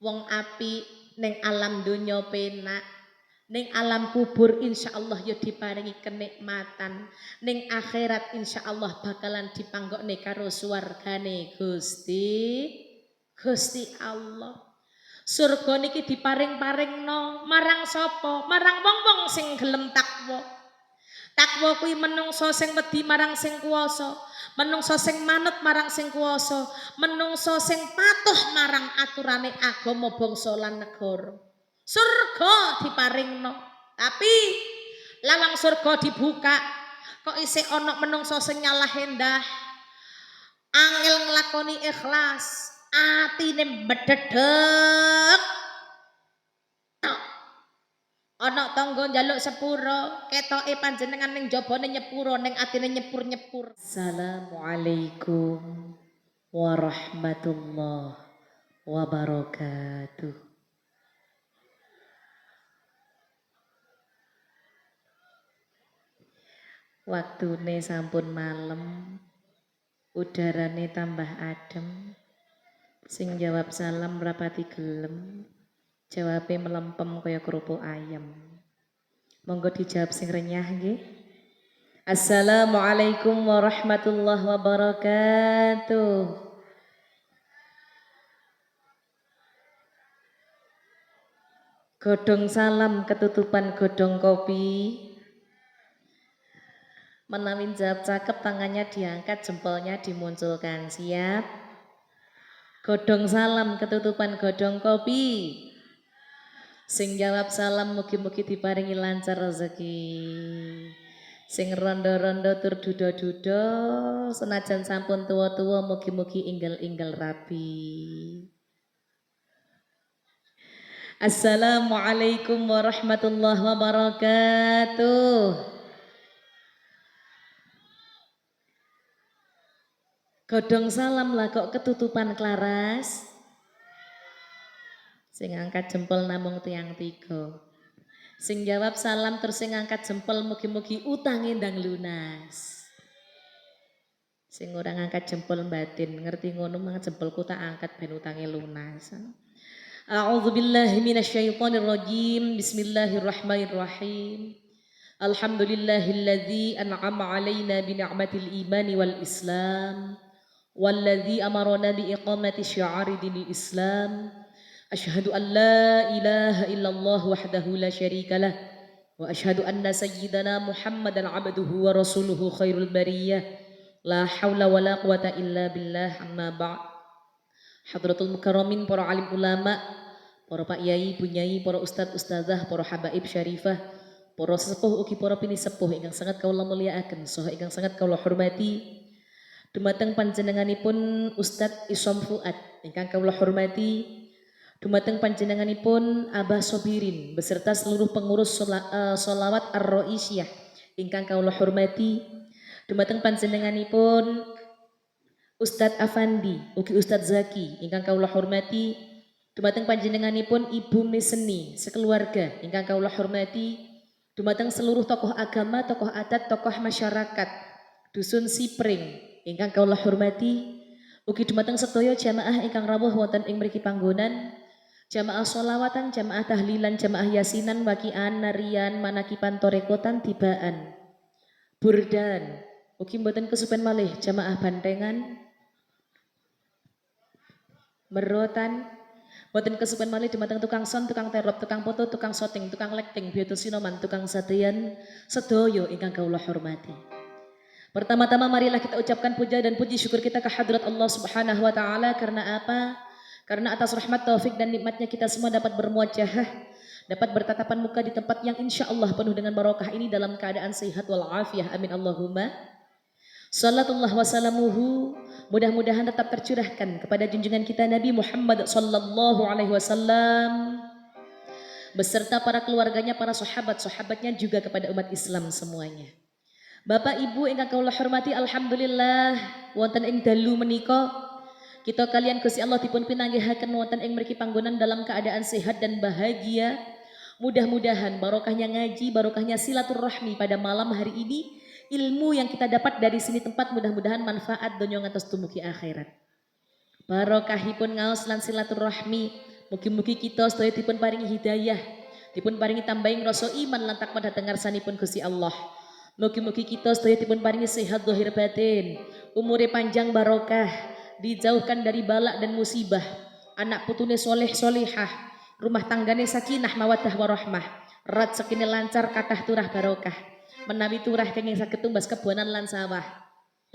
wong apik ning alam donya penak, ning alam kubur insyaallah ya diparingi kenikmatan, ning akhirat insyaallah bakalan dipanggokne karo swargane Gusti Allah. Surga niki diparing-paringno marang sapa? Marang wong-wong sing gelem takwa. Takwa kuwi menungso sing wedi marang sing kuwasa, menungso sing manut marang sing kuwasa, menungso sing patuh marang aturane agama bangsa lan negara. Surga diparingno. Tapi lawang surga dibuka, kok isih ana menungso sing nyalah endah. Angel nglakoni ikhlas, atine bededeg. Ana tangga njaluk sepuro, ketoke panjenengan ning jabane nyepuro, ning atine nyepur-nyepur. Assalamualaikum warahmatullahi wabarakatuh. Waktune sampun malem, udarane tambah adem. Sing jawab salam rapati gelem, jawabe melempem kaya kerupuk ayam. Monggo dijawab sing renyah nggih. Assalamualaikum warahmatullahi wabarakatuh. Godhong salam ketutupan godhong kopi. Menawi jawab cakep tangannya diangkat, jempolnya dimunculkan. Siap? Godhong salam ketutupan godhong kopi. Sing jawab salam mugi-mugi diparingi lancar rezeki. Sing rondo-rondo tur duda-duda, senajan sampun tuwa-tuwa mugi-mugi inggal-inggal rapi. Assalamualaikum warahmatullahi wabarakatuh. Godhong salam lah kok ketutupan klaras. Sing angkat jempol namung tiang tiga. Sing jawab salam terus sing angkat jempol mugi-mugi utange ndang lunas. Sing ora ngangkat jempol batin, ngerti ngono mang jempolku tak angkat ben utange lunas. A'udzubillahi minasyaitonirrajim. Bismillahirrahmanirrahim. Alhamdulillahilladzi an'ama 'alaina bi ni'matil imani wal islam. Walladzi amarana bi iqamati syi'ari dinil Islam. Asyhadu an la ilaha illallah wahdahu la syarikalah wa asyhadu anna sayyidana Muhammadan 'abduhu wa rasuluhu khairul bariyah. La haula wala quwata illa billah, amma ba'd. Hadratul mukarramin, para alim ulama, para pak yai, bunyai, para ustadz ustazah, para habaib syarifah, para sesepuh ugi para pinisepuh ingkang sangat kaula mulyakaken saha ingkang sangat kaula hormati. Dumateng panjenenganipun Ustadz Isom Fuad ingkang kawula hormati, dumateng panjenenganipun Abah Sobirin beserta seluruh pengurus sholawat Ar-Roisyah ingkang kawula hormati, dumateng panjenenganipun Ustadz Afandi ugi Ustadz Zaki ingkang kawula hormati, dumateng panjenenganipun Ibu Meseni sekeluarga ingkang kawula hormati, dumateng seluruh tokoh agama, tokoh adat, tokoh masyarakat Dusun Sipring ingkang kawula hormati, ugi dumateng sedaya jamaah ingkang rawuh wonten ing mriki panggonan, jamaah sholawatan, jamaah tahlilan, jamaah yasinan, wakian, narian, manakipan, torekotan, tibaan, burdan, ugi mboten kesupen malih jamaah bantengan, merotan, mboten kesupen malih dumateng tukang son, tukang terop, tukang foto, tukang shooting, tukang lekting, bioto sinoman, tukang sadean, sedaya ingkang kawula hormati. Pertama-tama marilah kita ucapkan puja dan puji syukur kita ke hadrat Allah Subhanahu wa taala. Karena apa? Karena atas rahmat, taufik dan nikmatnya kita semua dapat bermuajahah, dapat bertatapan muka di tempat yang insya Allah penuh dengan barokah ini dalam keadaan sehat walafiat. Amin Allahumma. Salatullah wassalamuhu mudah-mudahan tetap tercurahkan kepada junjungan kita Nabi Muhammad sallallahu alaihi wasallam beserta para keluarganya, para sahabat-sahabatnya, juga kepada umat Islam semuanya. Bapak Ibu ingkang kawula hormati, alhamdulillah wonten ing dalu menika kita kalian Gusti Allah dipun pinanggihaken wonten ing mriki panggonan dalam keadaan sehat dan bahagia. Mudah-mudahan barokahnya ngaji, barokahnya silaturahmi pada malam hari ini, ilmu yang kita dapat dari sini tempat mudah-mudahan manfaat donya ngantos dumugi akhirat. Barokahipun ngaos lan silaturahmi, Mugi-mugi kita sedaya dipun paringi hidayah, dipun paringi tambahing rasa iman lan takwa dhateng ngarsanipun Gusti Allah. Mugi-mugi kita sedaya dipun paringi sehat zahir batin, umure panjang barokah, dijauhkan dari balak dan musibah, anak putune soleh solihah, rumah tanggane sakinah mawaddah warahmah, rezekine lancar kathah turah barokah, menawi turah kenging saged tumbas kebonan lan sawah.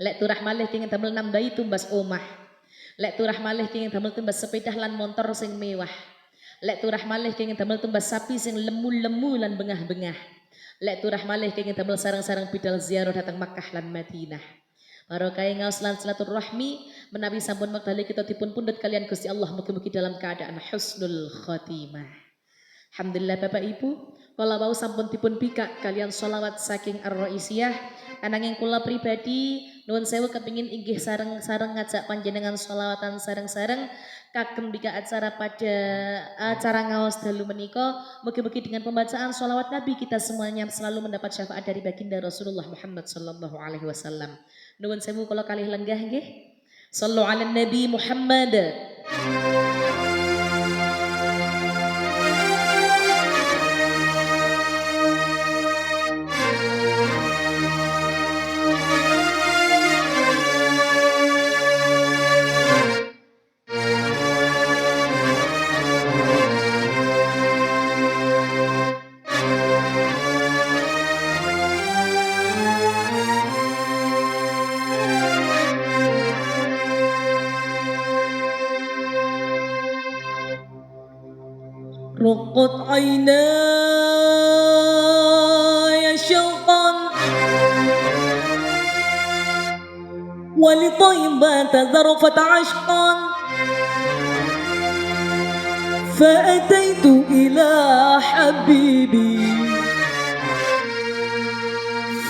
Lek turah malih kenging damel nambahi tumbas omah. Lek turah malih kenging damel tumbas sepeda lan motor sing mewah. Lek turah malih kenging damel tumbas sapi sing lemu-lemu lan bengah-bengah. Lek turah malih kenging damel sarang-sarang bidal ziarah datang Makkah lan Madinah. Barokah ngaos lan silaturahmi menawi sampun wekdal kita dipun pundhut kalian Gusti Allah mugi-mugi dalam keadaan husnul khotimah. Alhamdulillah Bapak Ibu, kala wau sampun dipun bikak kalian sholawat saking Ar-Raisiyah, ananging kula pribadi nuwun sewu kepingin inggih sareng-sareng ngajak panjenengan sholawatan sareng-sareng kagem bika acara pada acara ngaos dalu menika. Mugi-mugi dengan pembacaan sholawat Nabi kita semuanya selalu mendapat syafaat dari baginda Rasulullah Muhammad sallallahu alaihi wasallam. Nuwun sewu kula kalih lenggah nggih. Shallu ala Nabi Muhammad. رقت عيناي شوقا ولطيبة ذرفت عشقا فأتيت إلى حبيبي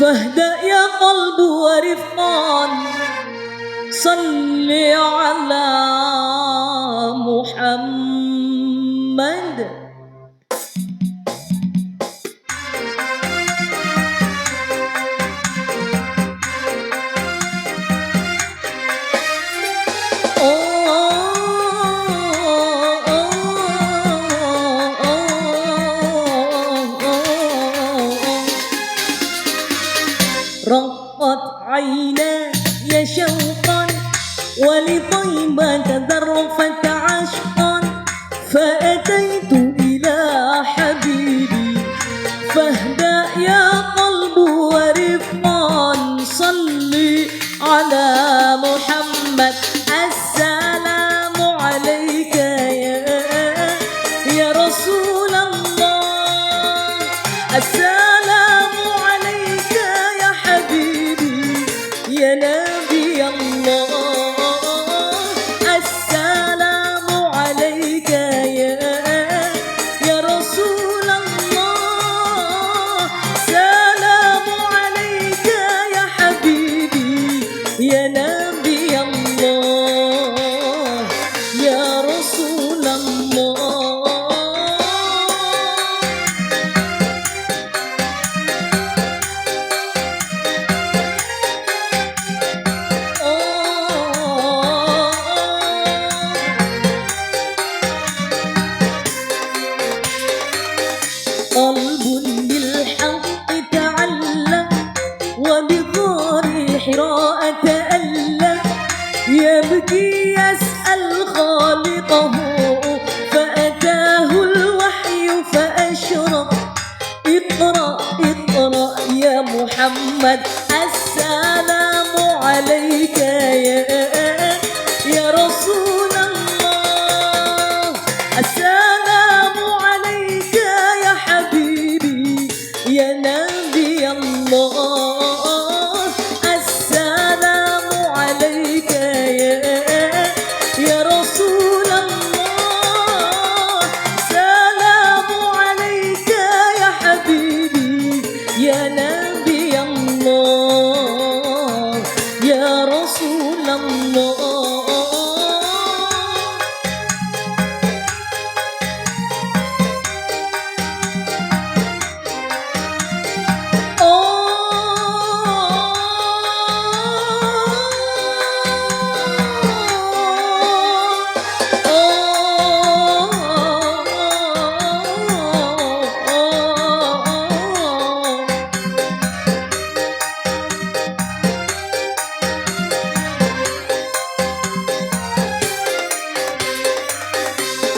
فاهدأ يا قلب ورفقا صل على محمد. رقت عيناي شوقا ولطيبة ذرفت عشقا فأتيت إلى حبيبي فاهدأ يا قلب ورفقا صلي على محمد. السلام عليك يا رسول الله، السلام عليك يا حبيبي يا نبي الله، السلام عليك يا رسول الله، سلام عليك يا حبيبي يا نبي الله يا رسول الله. قلب بالحق تعلق وبغار حراء تألق يبكي يسأل خالقه فأتاه الوحي فأشرق اقرأ اقرأ يا محمد. السلام عليك يا رسول الله، السلام عليك يا حبيبي يا نبي الله، السلام عليك يا رسول الله، سلام عليك يا حبيبي يا نبي الله.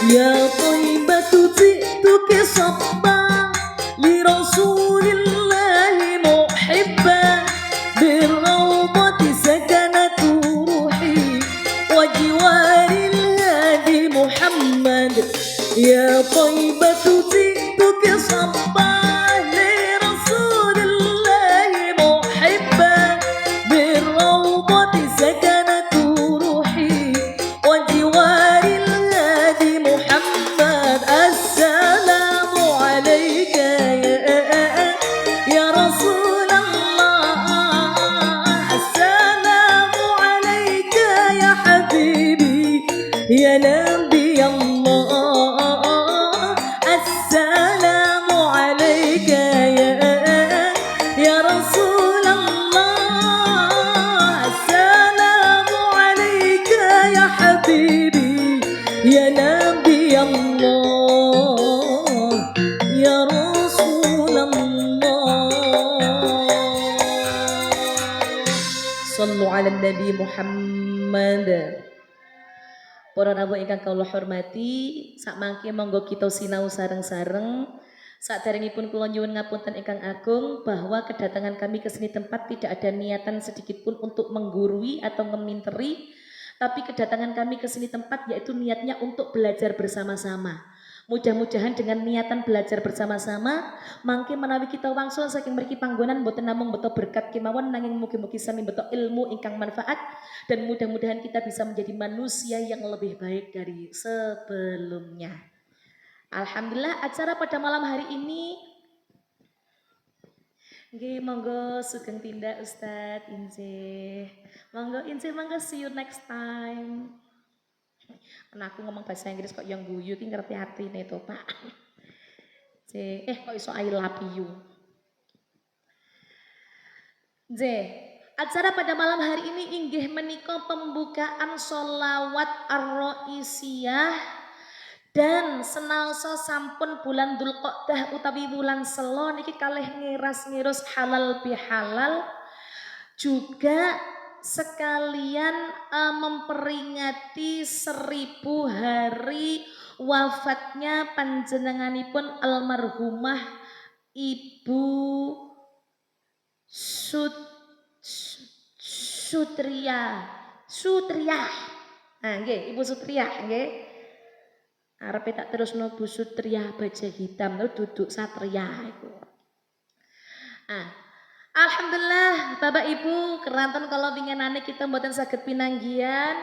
Ya thayyibatu ji'tuki sabba li rasulillahi muhibba birrawdati sakanatu ruhi wa jiwaril hadi Muhammad. Ya thayyibatu ji'tuki sabba li rasulillahi muhibba birrawdati sakanatu ruhi wa jiwaril hadi Muhammad. Assalamu alayka ya Rasulullah, assalamu alayka ya habibi ya Nabi Allah, assalamu alayka ya Rasulullah, assalamu alayka ya habibi ya Nabi Allah, ya Rasulullah. Sallu ala Nabi Muhammad. Para rawuh ingkang kula hormati, sak mangke monggo kita sinau sareng-sareng. Saderengipun kula nyuwun ngapunten ingkang agung bahwa kedatangan kami ke sini tempat tidak ada niatan sedikit pun untuk menggurui atau ngeminteri, tapi kedatangan kami ke sini tempat yaitu niatnya untuk belajar bersama-sama. Mudah-mudahan dengan niatan belajar bersama-sama mangke menawi kita wangsul saking mriki panggonan boten namung beto berkat kemawon nanging mugi-mugi sami beto ilmu ingkang manfaat dan mudah-mudahan kita bisa menjadi manusia yang lebih baik dari sebelumnya. Alhamdulillah acara pada malam hari ini nggih monggo sugeng tindak Ustadz Ince. Monggo Ince, monggo see you next time. Karena aku ngomong bahasa Inggris kok yang guyu ki ngerti artine to, Pak. Kok iso I love you. Acara pada malam hari ini inggih menika pembukaan sholawat ar-Raisiyah dan senaosa sampun bulan Dzulqa'dah utawi bulan Selo niki kalih ngiras-ngirus halal bihalal juga sekalian memperingati 1000 hari wafatnya panjenenganipun almarhumah Ibu Sutriyah. Nah, nggih, Ibu Sutriyah nggih. Arepe tak terusno Bu Sutriyah baja hitam lho duduk Satria iku. Alhamdulillah Bapak Ibu keranten kalau winginane kita mboten saged pinanggihan.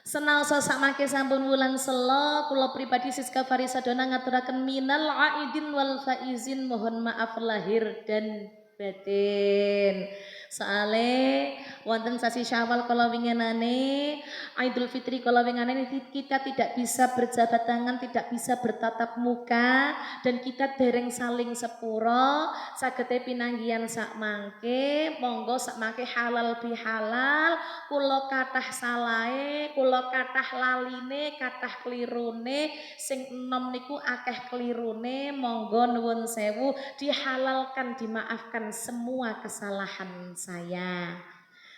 Senaosa sakmangke sampun wulan Selo kula pribadi Siska Farisadona ngaturaken minal aidin wal faizin mohon maaf lahir dan batin. Soale wonten sasi Syawal kala winginane, Idul Fitri kala winginane kita tidak bisa berjabat tangan, tidak bisa bertatap muka dan kita dereng saling sepuro, sagete pinanggihan sakmangke, monggo sakmangke halal bihalal, kula kathah salahe, kula kathah laline, kathah klirune, sing enom niku akeh klirune, monggo nuwun sewu dihalalkan, dimaafkan semua kesalahan saya.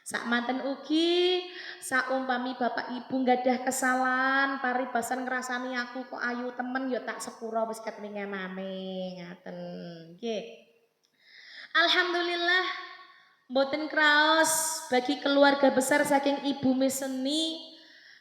Sakmanten ugi saumpami Bapak Ibu nggadah kesalahan paribasan ngrasani aku kok ayu temen ya tak sepura wis ket winginane ngaten nggih. Alhamdulillah mboten kraos bagi keluarga besar saking Ibu Meseni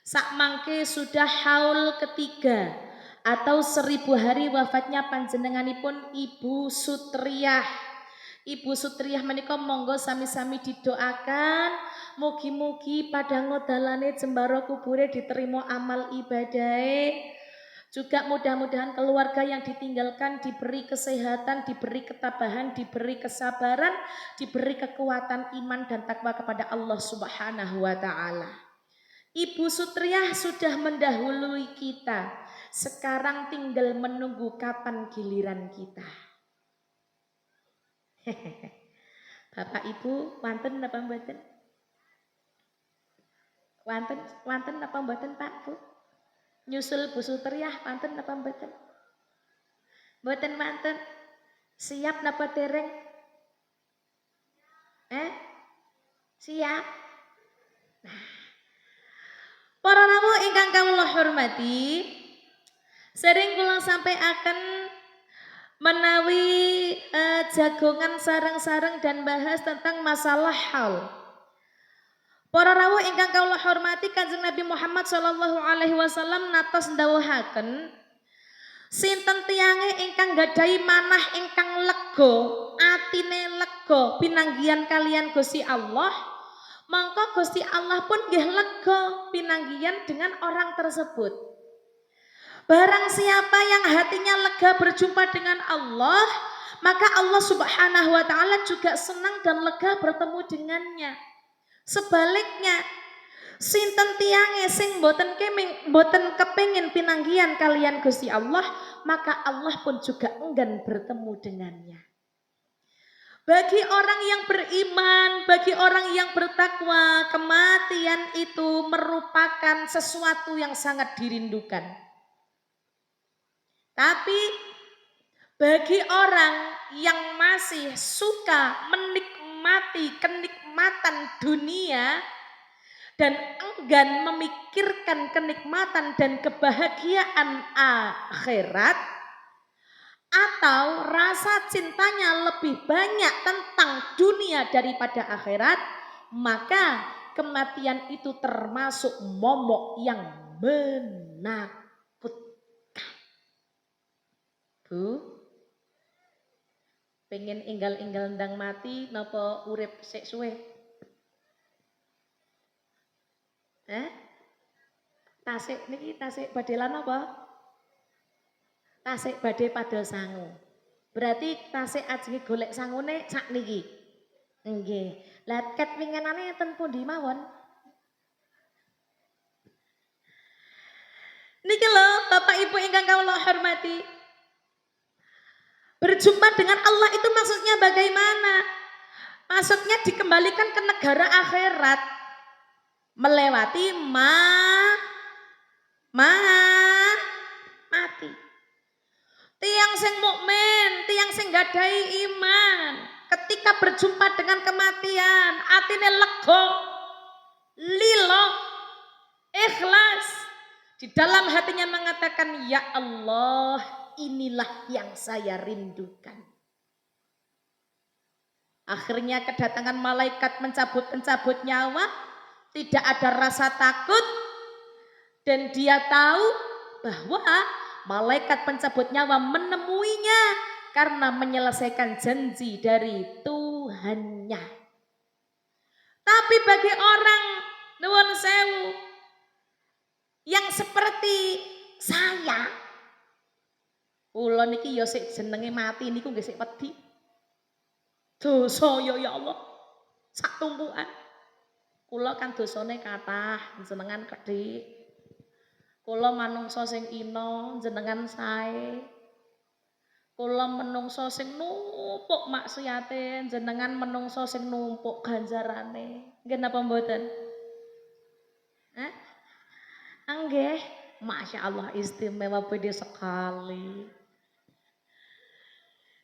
sakmangke sudah haul ketiga atau 1000 hari wafatnya panjenenganipun Ibu Sutriyah. Ibu Sutriyah menika monggo sami-sami didoakan mugi-mugi padang ngodalane jembaro kubure diterima amal ibadahe. Juga mudah-mudahan keluarga yang ditinggalkan diberi kesehatan, diberi ketabahan, diberi kesabaran, diberi kekuatan iman dan takwa kepada Allah Subhanahu wa taala. Ibu Sutriyah sudah mendahului kita. Sekarang tinggal menunggu kapan giliran kita. Bapak Ibu, wonten napa mboten? Wonten napa mboten Pak Bu? Nyusul Bu Sutriyah wonten napa mboten? Mboten wonten. Siap napa dereng? Siap. Nah. Para rawuh ingkang kawula hormati, Sering kula sampaiaken menawi jagongan sareng-sareng dan bahas tentang masalah haul. Para rawuh ingkang kula hormati, Kanjeng Nabi Muhammad sallallahu alaihi wasallam natos ndhawuhaken, sinten tiyange ingkang gadhahi manah ingkang lega, atine lega pinanggihan kalian Gusti Allah, mongko Gusti Allah pun nggih lega pinanggihan dengan orang tersebut. Barang siapa yang hatinya lega berjumpa dengan Allah, maka Allah Subhanahu wa taala juga senang dan lega bertemu dengannya. Sebaliknya, sinten tiyange sing boten kepengin pinanggihan kalian Gusti Allah, maka Allah pun juga enggan bertemu dengannya. Bagi orang yang beriman, bagi orang yang bertakwa, kematian itu merupakan sesuatu yang sangat dirindukan. Tapi bagi orang yang masih suka menikmati kenikmatan dunia dan enggan memikirkan kenikmatan dan kebahagiaan akhirat, atau rasa cintanya lebih banyak tentang dunia daripada akhirat, maka kematian itu termasuk momok yang menakutkan. Bu, pengen enggal-enggal ndang mati napa urip sik suwe? Tasik niki tasik badhe lan apa? Tasik badhe padha sangu. Berarti tasik ajenge golek sangune sak niki. Nggih. Lah ket winginane ten pundi mawon? Niki lho Bapak Ibu ingkang kawula hormati. Berjumpa dengan Allah itu maksudnya bagaimana? Maksudnya dikembalikan ke negara akhirat. Melewati mati. Tiang sing mukmin, tiang sing gadai iman, ketika berjumpa dengan kematian, atine lega, lilo, ikhlas. Di dalam hatinya mengatakan, ya Allah, inilah yang saya rindukan. Akhirnya kedatangan malaikat mencabut nyawa, tidak ada rasa takut, dan dia tahu bahwa malaikat pencabut nyawa menemuinya karena menyelesaikan janji dari Tuhannya. Tapi bagi orang nuwun sewu yang seperti saya, kula niki ya sik jenenge mati niku nggih sik wedi. Dosa ya Allah, sak tumpukan. Kula kan dosane kathah, jenengan kedhik. Kula manungsa sing ina, jenengan sae. Kula menungso sing numpuk maksiate, jenengan menungso sing numpuk ganjarane. Nggih napa mboten? Nggih, Masya Allah istimewa beda sekali.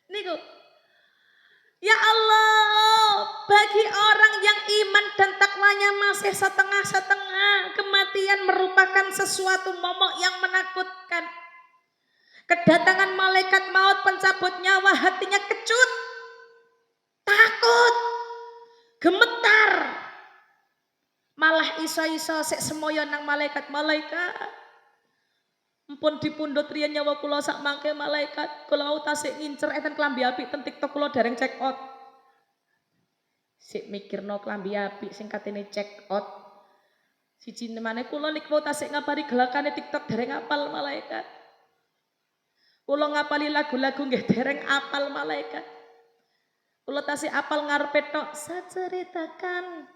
Niku, ya Allah, bagi orang yang iman dan takwanya masih setengah-setengah, kematian merupakan sesuatu momok yang menakutkan. Kedatangan malaikat maut pencabut nyawa, hatinya kecut, takut, gemetar. Malah iso-iso sik semoyo nang malaikat. Empun dipundhut riyen nyawa kula sak mangke malaikat. Kula wau tasik ngincer enten klambi apik ten TikTok kula dereng check out. Sik mikirno klambi apik sing katene check out. Siji nemane kula niku tasik ngapari gelakane TikTok dereng apal malaikat. Kula ngapali lagu-lagu nggih dereng apal malaikat. Kula tasih apal ngarepe tok saceritakan.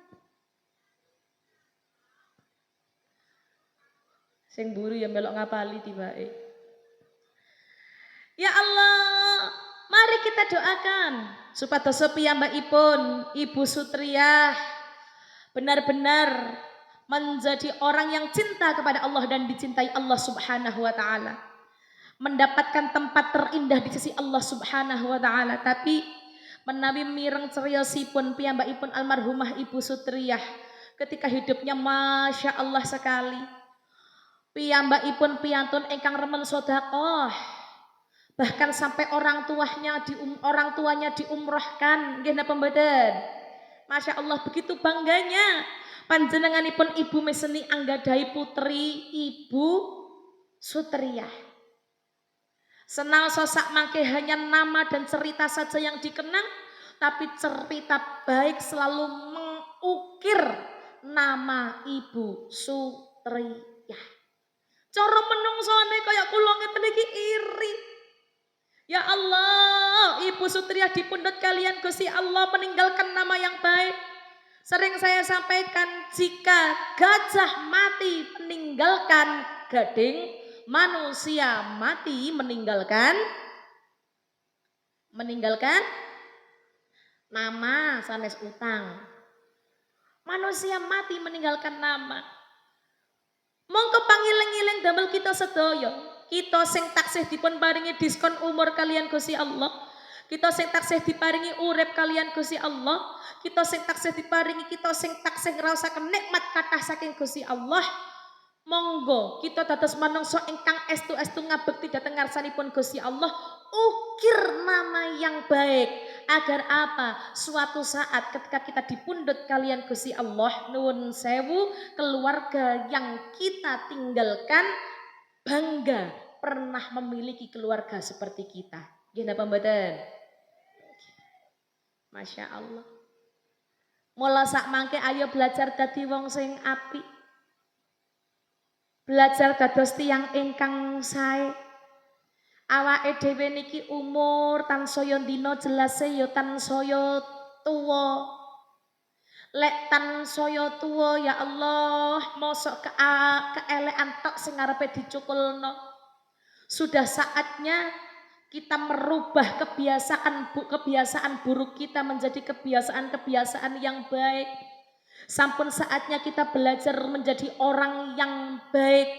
Sing buru ya melok ngapali tibake. Ya Allah, mari kita doakan supados piyambakipun Ibu Sutriyah benar-benar menjadi orang yang cinta kepada Allah dan dicintai Allah Subhanahu wa taala. Mendapatkan tempat terindah di sisi Allah Subhanahu wa taala. Tapi menawi mireng ceriyosipun piyambakipun almarhumah Ibu Sutriyah ketika hidupnya Masya Allah sekali. Piyambakipun piyantun ingkang remen sedekah. Bahkan sampai orang tuanya diumrohkan, nggih napa mboten? Masya Allah, begitu bangganya panjenenganipun Ibu Meseni anggadhahi putri Ibu Sutriyah. Senal sosak mangke hanya nama dan cerita saja yang dikenang, tapi cerita baik selalu mengukir nama Ibu Sutriyah. Cara menungsone kaya kula ngeten iki iri. Ya Allah, Ibu Sutriyah dipundhut kalian Gusti Allah meninggalkan nama yang baik. Sering saya sampaikan, jika gajah mati meninggalkan gading, manusia mati meninggalkan nama sanes utang. Manusia mati meninggalkan nama. Mongko pangiling-iling damel kita sedaya. Kita sing taksih dipun paringi diskon umur kalian Gusti Allah. Kita sing taksih diparingi urip kalian Gusti Allah. Kita sing taksih diparingi, kita sing taksih ngraosaken nikmat kathah saking Gusti Allah. Monggo kita dados manungsa ingkang estu-estu ngabekti dhateng ngarsanipun Gusti Allah. Ukir nama yang baik agar apa? Suatu saat ketika kita dipundhut kalian Gusti Allah, nuwun sewu, keluarga yang kita tinggalkan bangga pernah memiliki keluarga seperti kita. Nggih napa mboten? Masya Allah. Mula sak mangke ayo belajar dadi wong sing apik. Belajar dados tiyang ingkang sae. Awake dhewe niki umur tansaya dina jelase ya tansaya tuwa. Lek tansaya tuwa ya Allah, mosok keelekan tok sing arepe dicukulno. Sudah saatnya kita merubah kebiasaan buruk kita menjadi kebiasaan yang baik. Sampun saatnya kita belajar menjadi orang yang baik.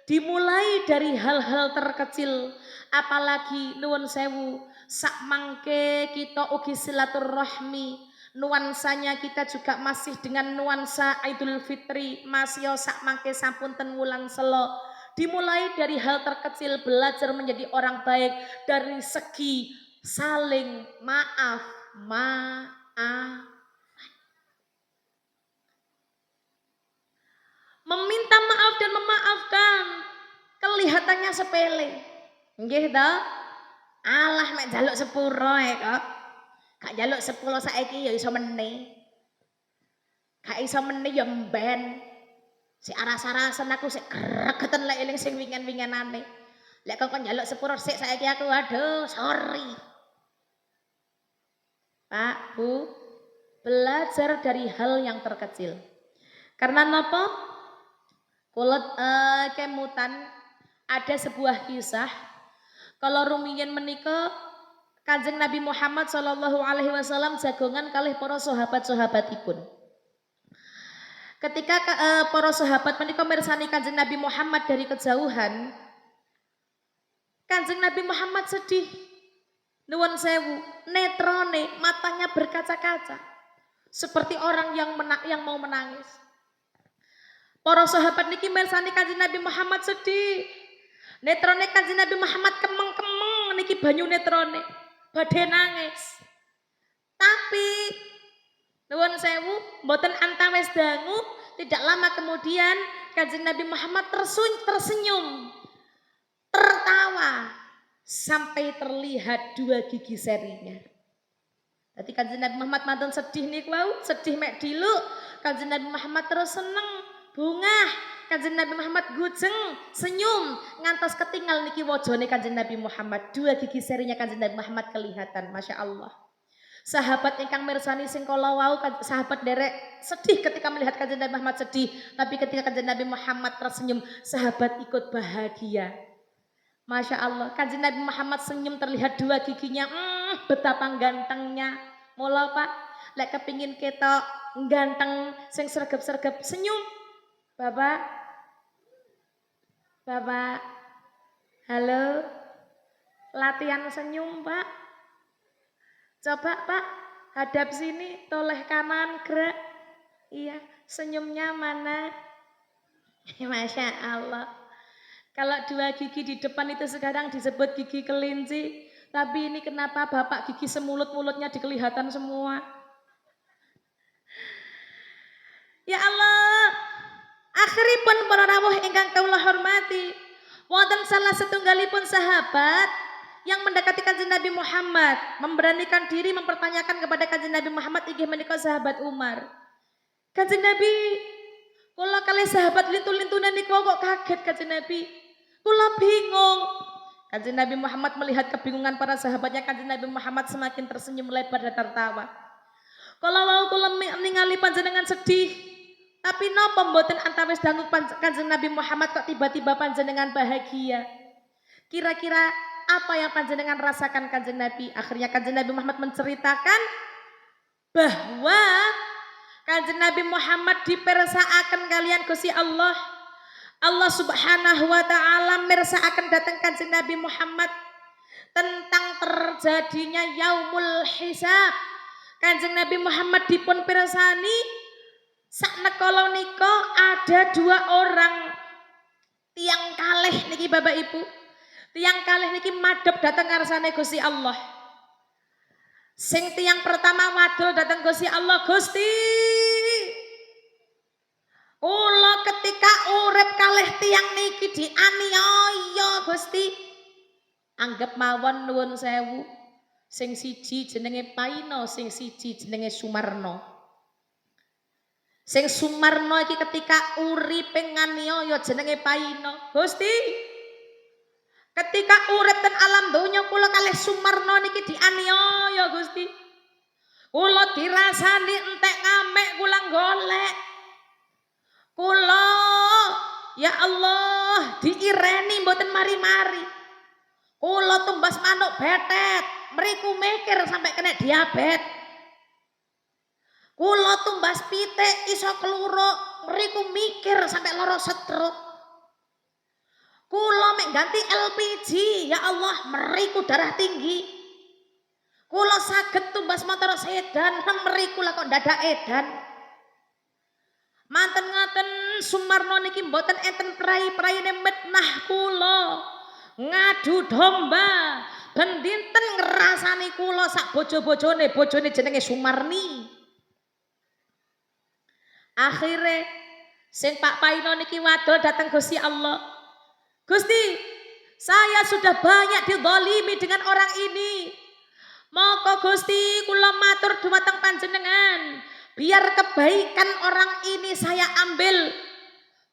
Dimulai dari hal-hal terkecil, apalagi nuwun sewu sak mangke kita ugi silaturahmi, nuansanya kita juga masih dengan nuansa Idul Fitri, masih sak mangke sampun ten wulan selo. Dimulai dari hal terkecil, belajar menjadi orang baik dari segi saling maaf. Meminta maaf dan memaafkan kelihatannya sepele. Nggih ta? Alah mek njaluk sepuro kok. Gak njaluk 10 saiki ya iso meneh. Gak iso meneh ya mben. Si aras-arasen aku sik gregeten lek eling sing wingen-wingenane. Lek kok njaluk sepuro sik saiki aku aduh sorry. Pak, Bu, belajar dari hal yang terkecil. Karena napa? Kulot kemutan ada sebuah kisah kalau rumiyin menika Kanjeng Nabi Muhammad sallallahu alaihi wasallam jagongan kalih para sahabat-sahabatipun. Ketika para sahabat menika mirsani Kanjeng Nabi Muhammad dari kejauhan, Kanjeng Nabi Muhammad sedih. Nuwun sewu, netrone matanya berkaca-kaca seperti orang yang mau menangis. Para sahabat niki mirsani Kanjeng Nabi Muhammad sedih. Netrone Kanjeng Nabi Muhammad kemeng-kemeng niki banyu netrone. Badhe nangis. Tapi nuwun sewu, mboten antawis dangu, tidak lama kemudian Kanjeng Nabi Muhammad tersenyum, tertawa sampai terlihat 2 gigi serinya. Dadi Kanjeng Nabi Muhammad mantun sedih niku wau, sedih mek diluk, Kanjeng Nabi Muhammad terus seneng. Bungah Kanjeng Nabi Muhammad gujeng senyum ngantos ketinggal niki wajane Kanjeng Nabi Muhammad, 2 gigi serinya Kanjeng Nabi Muhammad kelihatan. Masya Allah. Sahabat ingkang mirsani sing kala wau, sahabat derek sedih ketika melihat Kanjeng Nabi Muhammad sedih, tapi ketika Kanjeng Nabi Muhammad tersenyum, sahabat ikut bahagia. Masya Allah, Kanjeng Nabi Muhammad senyum terlihat 2 giginya, betapa gantengnya. Mula Pak, lek kepingin ketok ganteng sing sregep-sregep senyum. Bapak, halo, latihan senyum Pak. Coba Pak, hadap sini, toleh kanan, gerak. Iya, senyumnya mana? Masya Allah. Kalau 2 gigi di depan itu sekarang disebut gigi kelinci. Tapi ini kenapa bapak gigi semulut-mulutnya dikelihatan semua? Ya Allah, akhiripun para rawuh ingkang kawula hormati, wonten salah setunggalipun sahabat yang mendekati Kanjeng Nabi Muhammad, memberanikan diri mempertanyakan kepada Kanjeng Nabi Muhammad inggih menika sahabat Umar. Kanjeng Nabi, kula kalih sahabat lintu-lintunan niku kok kaget Kanjeng Nabi. Kula bingung. Kanjeng Nabi Muhammad melihat kebingungan para sahabatnya, Kanjeng Nabi Muhammad semakin tersenyum lebar dan tertawa. Kala wau kula ningali panjenengan sedih, tapi napa mboten antawis dangu Kanjeng Nabi Muhammad kok tiba-tiba panjenengan bahagia? Kira-kira apa yang panjenengan rasakan Kanjeng Nabi? Akhirnya Kanjeng Nabi Muhammad menceritakan bahwa Kanjeng Nabi Muhammad dipersaaken kalian Gusti Allah. Allah Subhanahu wa taala mirsaaken dhateng Kanjeng Nabi Muhammad tentang terjadinya yaumul hisab. Kanjeng Nabi Muhammad dipun pirsani saknekala nika ada 2 orang tiang kalih niki Bapak Ibu. Tiang kalih niki madhep dhateng ngarsane Gusti Allah. Sing tiang pertama madul dhateng Gusti Allah, Gusti. Kula ketika urip kalih tiang niki dianiaya Gusti. Anggap mawon nuwun sewu. Sing siji jenenge Paino, sing siji jenenge Sumarno. Sing Sumarno iki ketika uripe nganiaya jenenge Paino. Gusti, ketika urip ten alam donya kula kalih Sumarno niki dianiaya Gusti. Kula dirasani entek ngamek kula golek. Kula ya Allah diireni mboten mari-mari. Kula tumbas manuk betet, mriku mikir sampai kena diabetes. Kula tumbas pitik iso keluruk, mriku mikir sampai lara stroke. Kula mek ganti LPG, ya Allah, mriku darah tinggi. Kula saged tumbas motor sedan, mriku lah kok dadak edan. Manten ngaten Sumarno niki mboten enten prai-praine mitnah kula. Ngadu domba, ben dinten ngrasani kula sak bojo-bojone, bojone jenenge Sumarni. Akhire sing Pak Paino niki wadul datang Gusti Allah. Gusti, saya sudah banyak dizalimi dengan orang ini. Moko Gusti kula matur dumateng panjenengan, biar kebaikan orang ini saya ambil.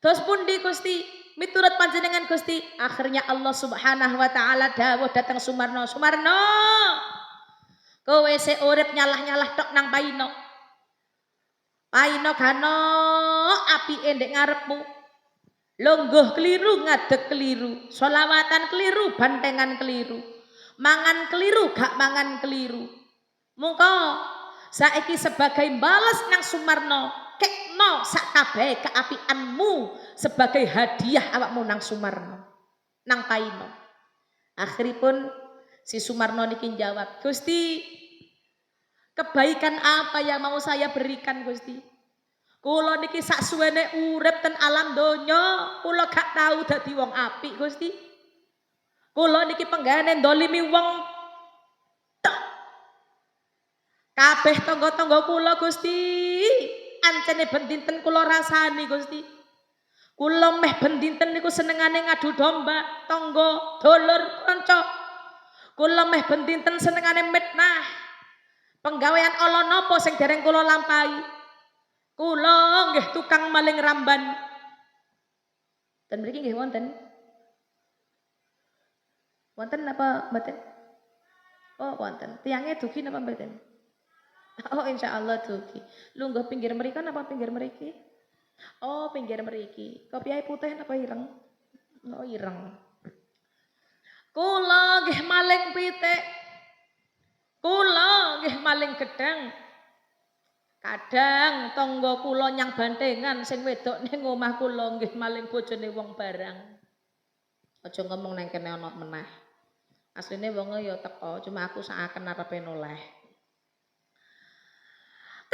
Dos pundi Gusti? Miturut panjenengan Gusti. Akhirnya Allah Subhanahu wa taala dawuh datang Sumarno, Sumarno, kowe se urip nyalah-nyalah tok nang Paino. Paino gano apike ndek ngarepmu. Longgoh keliru, ngadeg keliru, sholawatan keliru, bantengan keliru, mangan keliru, gak mangan keliru. Mongko saiki sebagai balas nang Sumarno, kekno sak kabeh keapianmu sebagai hadiah awakmu nang Sumarno, nang Paino. Akhiripun si Sumarno niki jawab, Gusti, kebaikan apa yang mau saya berikan Gusti? Kula niki sak suwene urip ten alam donya, kula gak tau dadi wong apik Gusti. Kula niki penggane ndolimi wong tok. Kabeh tangga-tangga kula Gusti, ancene ben dinten kula rasani Gusti. Kula meh ben dinten niku senengane ngadu domba, tangga, dulur, kanca. Kula meh ben dinten senengane mitnah. Penggawean ala napa sing dereng kula lampahi? Kula nggih tukang maling ramban. Ten mriki nggih wonten. Wonten apa mboten? Oh, wonten. Tiange dugi napa mboten? Oh, insyaallah dugi. Lungguh pinggir mriki napa pinggir mriki? Oh, pinggir mriki. Kopiahe putih napa ireng? Oh, ireng. Kula nggih maling pitik. Kula nggih maling gedang. Kadang tangga kula nyang bantengan sing wedok ning omah kula nggih maling bojone wong barang. Aja ngomong nang kene ana meneh. Asline wonge ya teko, cuma aku saaken arepe noleh.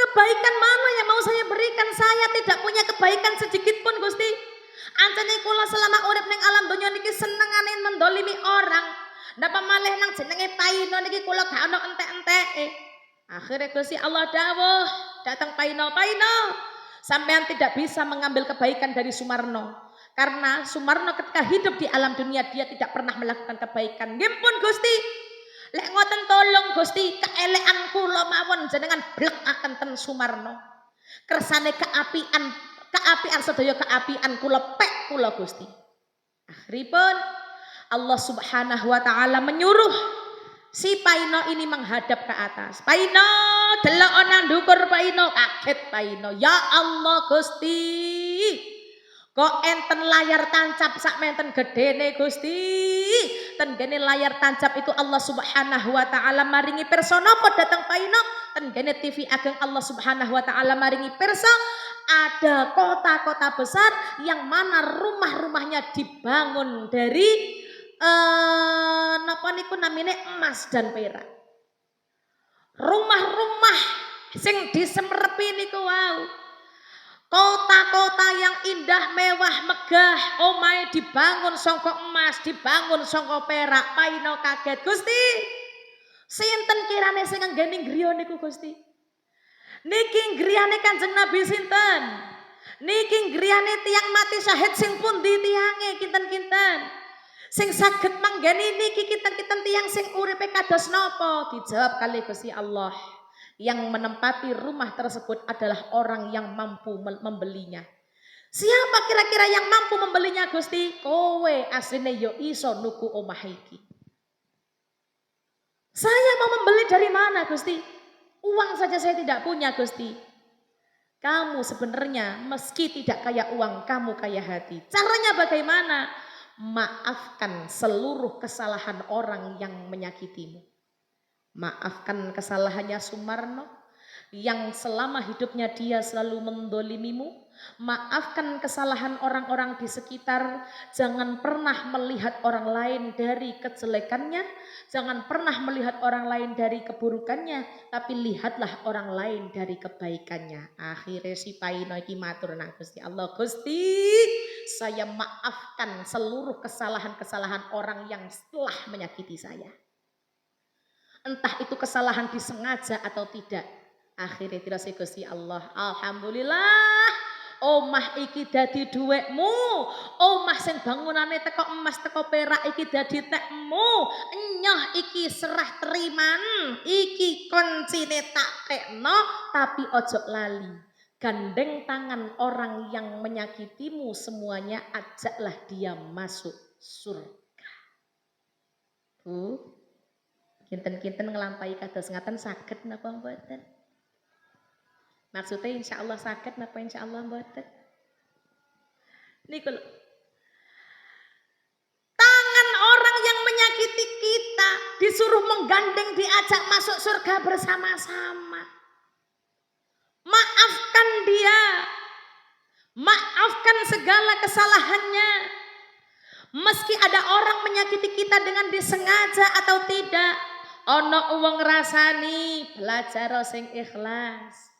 Kebaikan mana yang mau saya berikan? Saya tidak punya kebaikan sedikit pun Gusti. Ancene kula selama urip ning alam donya niki senengane mendolimi orang. Napa malih nang jenenge paino niki kula gak ono entek-enteke. Akhirnya Gusti Allah dawuh, datang paino, sampean tidak bisa mengambil kebaikan dari Sumarno. Karena Sumarno ketika hidup di alam dunia dia tidak pernah melakukan kebaikan. Nggih pun Gusti. Lek ngoten tolong Gusti, keelekan kula mawon jenengan blekaken ten Sumarno. Kersane keapian sedaya keapian kula pek kula Gusti. Akhiripun Allah Subhanahu wa taala menyuruh si Paino ini menghadap ke atas. Paino, delok nang ndukur Paino, kaget Paino. Ya Allah Gusti. Kok enten layar tancap sak menten gedene Gusti. Ten gene layar tancap itu Allah Subhanahu wa taala maringi pirsa napa dateng Paino? Ten gene TV ageng Allah Subhanahu wa taala maringi pirsa ada kota-kota besar yang mana rumah-rumahnya dibangun dari napa niku namine emas dan perak. Rumah-rumah sing disemrepi niku wow. Kota-kota yang indah, mewah, megah, omahe dibangun saka emas, dibangun saka perak. Paino kaget, Gusti. Sinten kirane sing nggene griya niku Gusti? Niki griyane Kanjeng Nabi sinten? Niki griyane tiyang mati syahid sing pundi tiyange kinten-kinten? Sing saged manggani niki kinten-kinten tiyang sing uripe kados napa? Dijawab kali Gusti Allah. Yang menempati rumah tersebut adalah orang yang mampu membelinya. Siapa kira-kira yang mampu membelinya Gusti? Kowe asline yo iso nuku omah iki. Saya mau membeli dari mana Gusti? Uang saja saya tidak punya Gusti. Kamu sebenarnya meski tidak kaya uang, kamu kaya hati. Caranya bagaimana? Maafkan seluruh kesalahan orang yang menyakitimu. Maafkan kesalahannya Sumarno yang selama hidupnya dia selalu mendolimimu. Maafkan kesalahan orang-orang di sekitar. Jangan pernah melihat orang lain dari kejelekannya. Jangan pernah melihat orang lain dari keburukannya. Tapi lihatlah orang lain dari kebaikannya. Akhirnya si Paino iki matur nang Gusti Allah. Gusti, saya maafkan seluruh kesalahan-kesalahan orang yang telah menyakiti saya. Entah itu kesalahan disengaja atau tidak. Akhirnya dirasa Gusti Allah. Alhamdulillah. Omah iki dadi duwekmu. Omah sing bangunane teko emas teko perak iki dadi tekmu. Nyoh iki serah teriman. Iki kuncine tak tekno. Tapi ojo lali. Gandeng tangan orang yang menyakitimu semuanya. Ajaklah dia masuk surga. Kinten-kinten ngelampahi kados ngaten saged napa mboten? Maksudnya insyaallah saged napa insyaallah mboten? Niku lho. Tangan orang yang menyakiti kita disuruh menggandeng diajak masuk surga bersama-sama. Maafkan dia. Maafkan segala kesalahannya. Meski ada orang menyakiti kita dengan disengaja atau tidak. Ana wong ngrasani belajar sing ikhlas.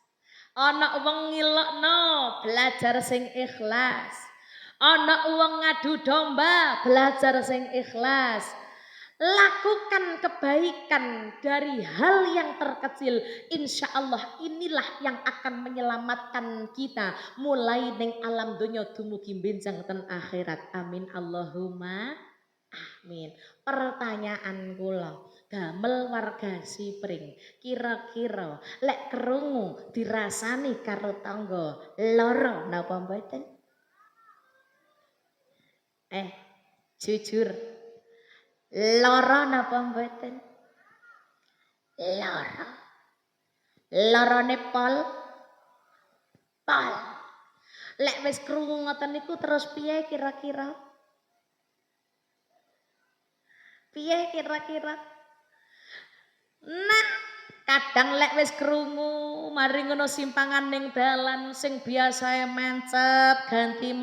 Ana wong ngilokno belajar sing ikhlas. Ana wong ngadu domba belajar sing ikhlas. Lakukan kebaikan dari hal yang terkecil. Insya Allah inilah yang akan menyelamatkan kita. Mulai ning alam dunya dumugi benjang ten akhirat. Amin Allahumma amin. Pertanyaan kula, damel warga Sipring, kira-kira lek krungu dirasani karo tangga lara napa mboten? Jujur. Lara napa mboten? Lara. Larane pol. Pol. Lek wis krungu ngoten niku terus piye kira-kira? Piye kira-kira? Nah, kadang lek wis krungu mari ngono simpangan ning dalan sing biasae mencet ganti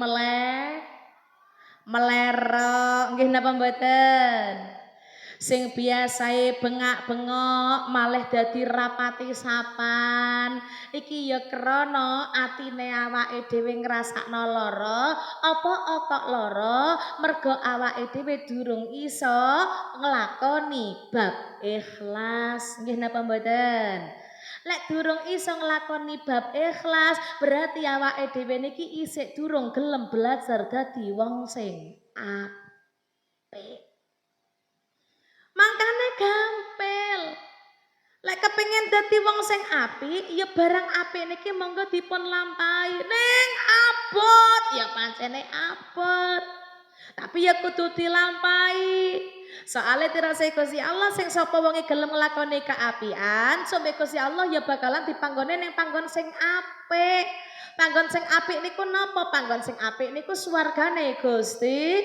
melerok nggih napa mboten? Sing biasae bengak-bengok malih dadi rapati sapan. Iki ya krana atine awake dhewe ngrasakno lara, apa kok lara mergo awake dhewe durung iso nglakoni bab ikhlas. Nggih napa mboten? Lek durung iso nglakoni bab ikhlas, berarti awake dhewe niki isih durung gelem belajar dadi wong sing apik. Mangkane gampil. Lek kepengin dadi wong sing apik, ya barang apik niki monggo dipun lampahi. Ning abot, ya pancene abot. Tapi ya kudu dilampahi. Soale dirasai Gusti Allah sing sapa wonge gelem nglakoni kaapian, sumbe Gusti Allah ya bakalan dipanggone ning panggon sing apik. Panggon sing apik niku napa? Panggon sing apik niku swargane Gusti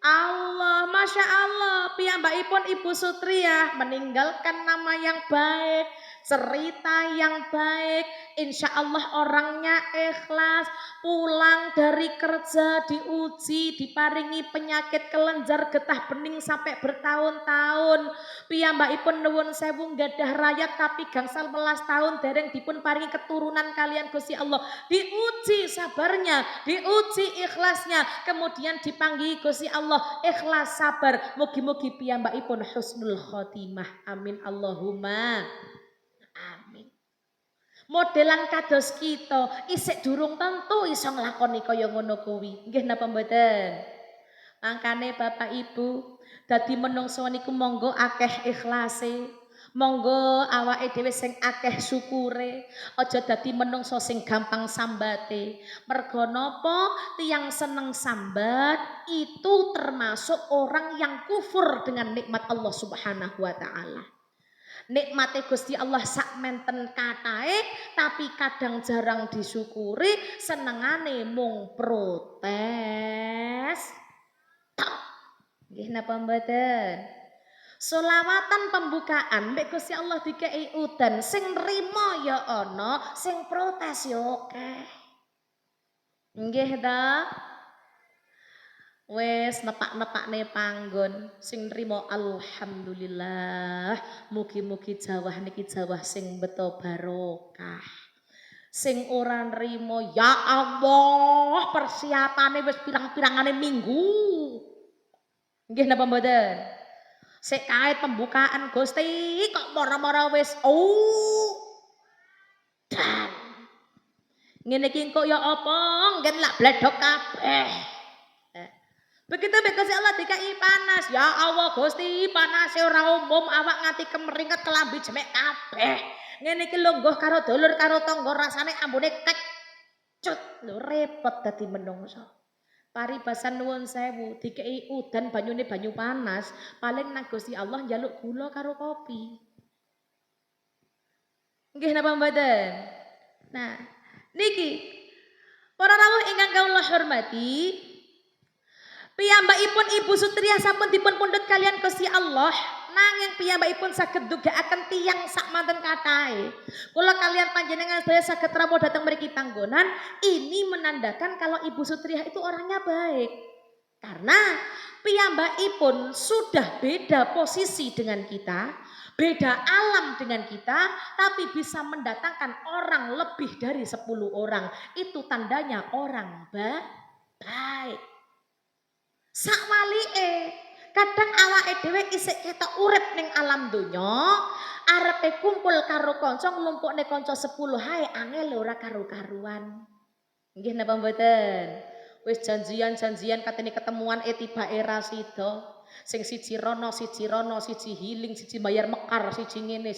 Allah. Masya Allah, piyambakipun Ibu Sutria meninggalkan nama yang baik, cerita yang baik, insya Allah orangnya ikhlas, pulang dari kerja diuji, diparingi penyakit kelenjar getah bening sampai bertahun-tahun. Piyambakipun nuwun sewu nggadah rakyat tapi gangsal welas tahun dereng dipun paringi keturunan kalian Gusti Allah. Diuji sabarnya, diuji ikhlasnya, kemudian dipanggihi Gusti Allah ikhlas sabar. Mugi-mugi piyambakipun husnul khotimah. Amin Allahumma amin. Modelan kados kita isik durung tentu iso nglakoni kaya ngono kuwi. Nggih napa mboten? Mangkane Bapak Ibu, dadi menungso niku monggo akeh ikhlase. Monggo awake dhewe sing akeh syukure, aja dadi menungso sing gampang sambate. Mergo napa? Tiyang seneng sambat itu termasuk orang yang kufur dengan nikmat Allah Subhanahu wa taala. Nikmate Gusti Allah sak menten katahe tapi kadang jarang disyukuri, senengane mung protes. Nggih napa mboten? Solawatan pembukaan mbek Gusti Allah dikei udan, sing nrimo ya ana, sing protes ya akeh. Nggih ta? Wes nepak-nepakne panggon sing nrimo alhamdulillah. Mugi-mugi jawah niki jawah sing beto barokah. Sing ora nrimo ya Allah, persiapane wis pirang-pirangane minggu. Nggih napa mboten? Sik kait pembukaan Gusti kok mara-mara wis dan ngene iki kok ya apa nggen lak bledok kabeh. Begitu Gusti Allah dikai panas, ya Allah Gusti panase ora umum awak nganti kemeringet kelambi jemek kabeh. Ngene iki lungguh karo dulur karo tangga rasane ambune kecut. Lho repot dadi menungso. Paribasan nuwun sewu dikei udan banyune banyu panas, paling nang Gusti Allah njaluk gula karo kopi. Nggih napa mboten? Nah, niki para rawuh ingkang kawula hormati, piyambakipun Ibu Sutria sampun dipun pundhut kalian Gusti Allah, nanging piyambakipun saged ndugaaken tiyang sak manten katahe. Kula kalian panjenengan sedaya saged rawuh datang mriki panggonan, ini menandakan kalau Ibu Sutria itu orangnya baik. Karena piyambakipun sudah beda posisi dengan kita, beda alam dengan kita, tapi bisa mendatangkan orang lebih dari 10 orang. Itu tandanya orang baik. Sakwalike kadang awake dhewe isih ketok urip ning alam donya, arepe kumpul karo kanca nglumpukne kanca 10 hae angel ora karo-karuan. Nggih napa mboten? Wis janjian-janjian katene ketemuan tibake ra sida. Sing siji rono, siji healing, siji bayar mekar, siji ngene.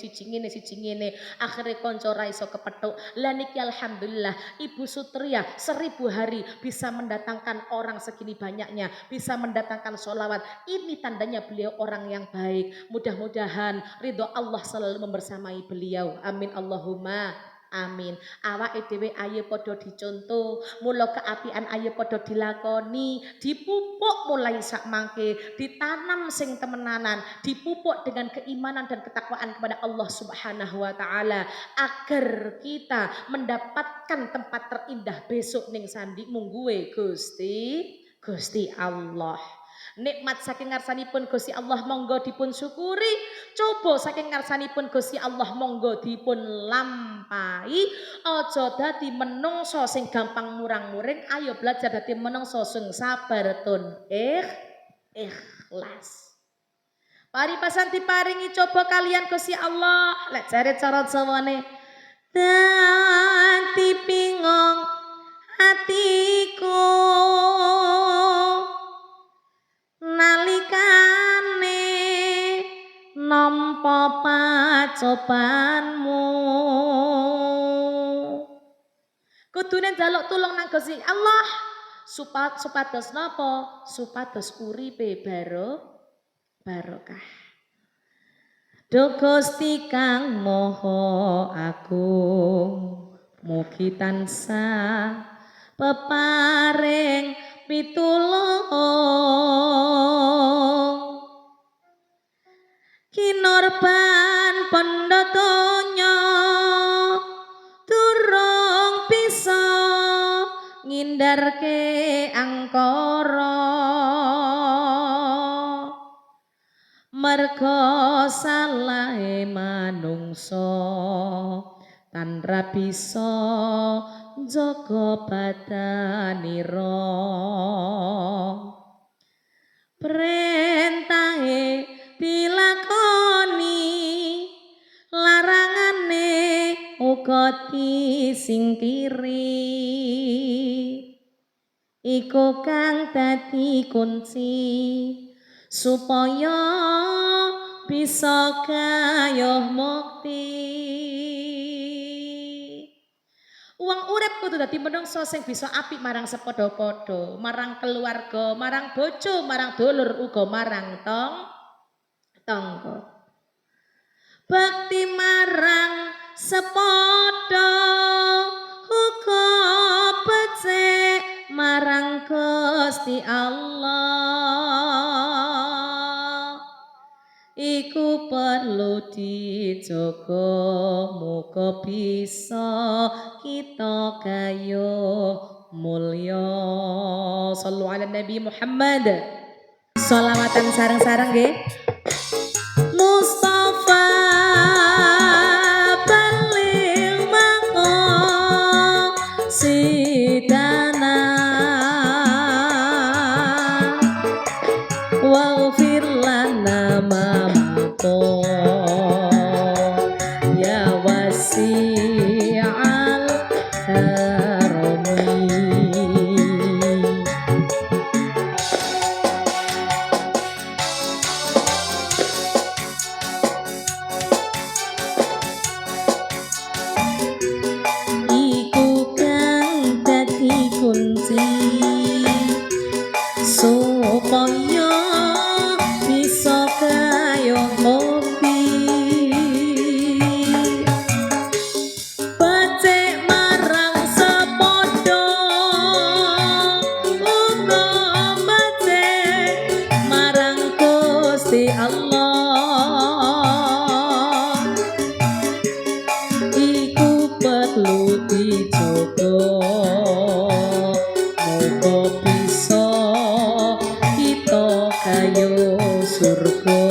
Akhire kanca ra iso kepethuk. Lah niki alhamdulillah Ibu Sutria 1000 hari bisa mendatangkan orang segini banyaknya, bisa mendatangkan sholawat. Ini tandanya beliau orang yang baik. Mudah-mudahan ridho Allah selalu membersamai beliau. Amin Allahumma amin. Awake dhewe ayo padha dicontoh, mula keapian ayo padha dilakoni, dipupuk mulai sak mangke, ditanam sing temenanan, dipupuk dengan keimanan dan ketakwaan kepada Allah Subhanahu wa taala agar kita mendapatkan tempat terindah besok ning sandi mungguwe Gusti Allah. Nikmat saking ngarsanipun Gusti Allah monggo dipun syukuri, coba saking ngarsanipun Gusti Allah monggo dipun lampahi. Aja dadi menungso sing gampang murang-muring, ayo belajar dadi menungso sing sabar tun ikhlas. Paribasan diparingi coba kalian Gusti Allah, lek jare cara Jawane dadi pingong hatiku nalikane nampa pacobanmu. Kudune njaluk tulung nang Gusti Allah supados napa? Supados uripe barokah. Duh Gusti kang Maha Agung, mugi tansah peparing pitulung. Kinorban pandha donya durung bisa ngindarke angkara. Merga salahe manungsa tan ra bisa njaga badanira. Perintahe dilakoni, larangane uga disingkiri. Iku kang dadi kunci supaya bisa gayuh mukti. Wong urip kudu dadi menungso sing bisa apik marang sepadha-padha, marang keluarga, marang bojo, marang dulur uga marang tangga. Bakti marang sepadha uga becik marang Gusti Allah. Iku perlu dijaga muga bisa kita gayuh mulya. Shallu ala Nabi Muhammad. Sholawatan sareng-sareng nggih. Mustafa baligh maqasidana waghfir lana ma mata ya wasi'al karami. Iku kang dadi kunci supaya bisa gayuh mukti. Becik marang sepadha uga becik marang Gusti Allah. Iku perlu dijaga muga bisa kita gayuh surga.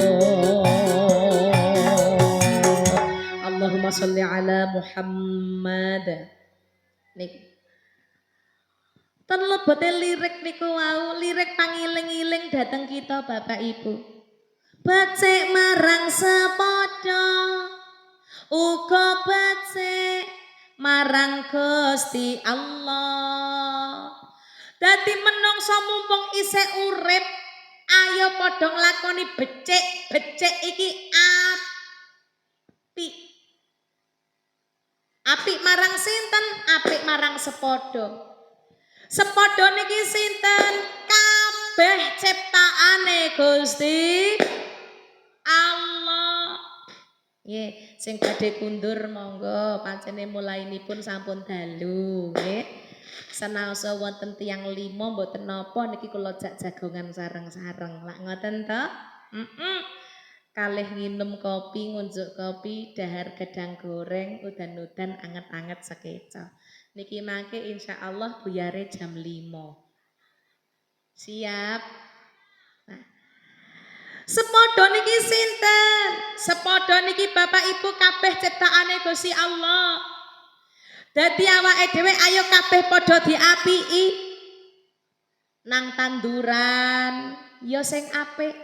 Allahumma sholli ala Muhammad. Niki ten lebote lirik niku wau, lirik pangiling-iling dateng kita Bapak Ibu. Becik marang sepadha uga becik marang Gusti Allah. Dadi menungso mumpung isih urip, ayo padha nglakoni becik iki apik. Apik marang sinten? Apik marang sepadha. Sepadha niki sinten? Kabeh ciptaane Gusti Allah. Nggih, sing badhe kundur monggo pancene mulainipun sampun dalu, nggih. Senaosa wonten tiyang lima mboten napa niki kula jak jagongan sareng-sareng. Lak ngoten to? Kalih nginum kopi, ngunjuk kopi, dahar gedang goreng, udan-udan anget-anget sekeca. Niki mangke insyaallah buyare jam 5. Siap? Sepadha niki sinten? Sepadha niki Bapak Ibu kabeh ciptaane Gusti Allah. Dadi awake dhewe ayo kabeh padha diapiki. Nang tanduran ya sing apik.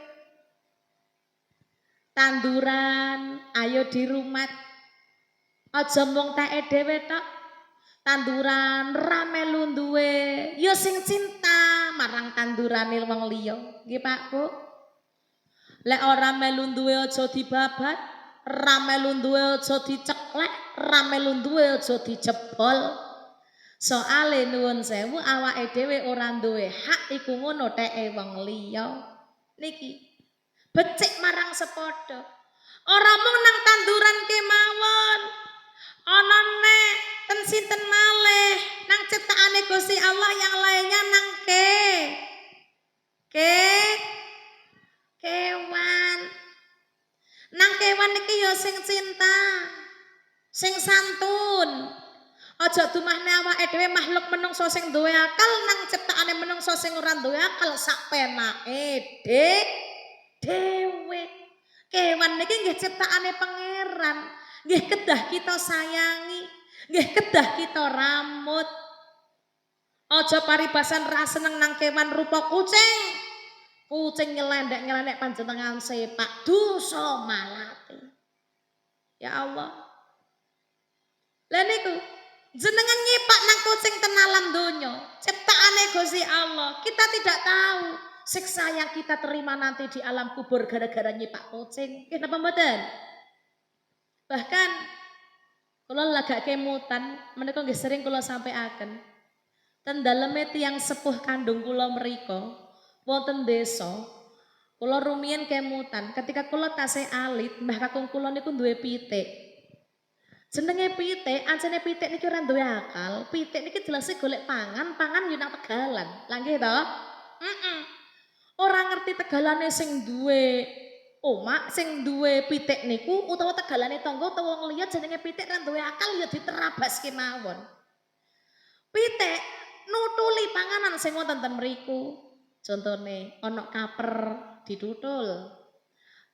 Tanduran ayo dirumat. Aja mung teke dhewe tok. Tanduran ra melu duwe ya sing cinta marang tandurane wong liya. Nggih Pak Bu. Lek ora melu duwe aja dibabat, ra melu duwe aja diceklek, ra melu duwe aja dijebol. Soale nuwun sewu awake dhewe ora duwe hak iku ngono teke wong liya. Niki becik marang sepadha. Ora mung nang tanduran kemawon. Ana nek ten sinten malih nang ciptaane Gusti Allah yang lainnya nang kewan. Nang kewan iki ya sing cinta, sing santun. Aja dumahne awake dhewe makhluk menungso sing duwe akal nang ciptaane menungso sing ora duwe akal sak penake dhewe. Kewan niki nggih ciptaane pangeran, nggih kedah kita sayangi, nggih kedah kita ramut. Aja paribasan ra seneng nang kewan rupa kucing. Kucing nyelendek-nyelendek panjenengan sepak dosa malate. Ya Allah. Lah niku jenengan nyipak nang kucing ten alam donya, ciptaane Gusti Allah. Kita tidak tahu siksa yang kita terima nanti di alam kubur gara-gara nyipak kucing. Kenapa mboten? Bahkan kula lagak kemutan, menika nggih sering kula sampaiaken. Ten daleme tiyang sepuh kandung kula mriko, wonten desa. Kula rumiyin kemutan, ketika kula tasih alit, mbah kakung kula niku duwe pitik. Jenenge pitik, ancene pitik niki ora duwe akal. Pitik niki jelase golek pangan, pangan yo nang tegalan. Lah nggih to? Ora ngerti tegalane sing duwe omak, sing duwe pitik niku utawa tegalane tangga utawa wong liya jenenge pitik ra duwe akal ya diterabas kemawon. Pitik nutuli panganan sing wonten ten mriku. Contone ana kaper ditutul.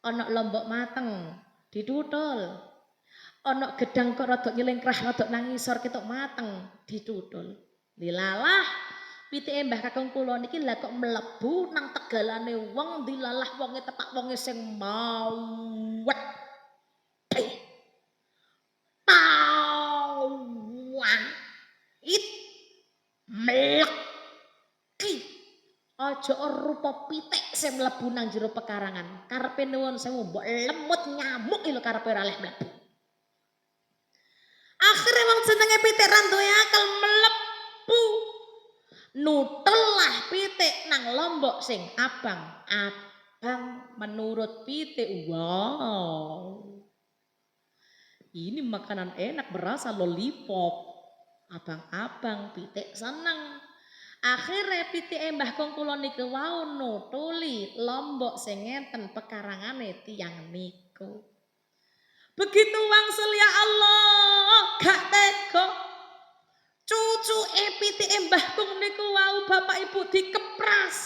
Ana lombok mateng ditutul. Ana gedang kok rada nyelengkrah rada nang ngisor ketok mateng ditutul. Dilalah pitike Mbah Kakung kula niki lah kok mlebu nang tegalane wong dilalah wonge tepak wonge sing mawet. Tawan it mleki. Aja rupa pitik sing mlebu nang jero pekarangan. Karepe nuwun sewu mbok lemut nyamuk lho karepe ora leh mlebu. Akhire wong jenenge pitik ra duwe akal mlebu. Nutelah pitik nang lombok sing abang menurut pitik. Wow. Ini makanan enak berasa lollipop. Abang-abang pitik seneng. Akhirnya pitik Mbah Kong kula niku wau nutuli lombok sing ngenten pekarangane tiyang niku. Begitu wangsul ya Allah, gak tega. Cucuke pitike Mbah Kong niku wau bapak ibu dikepras.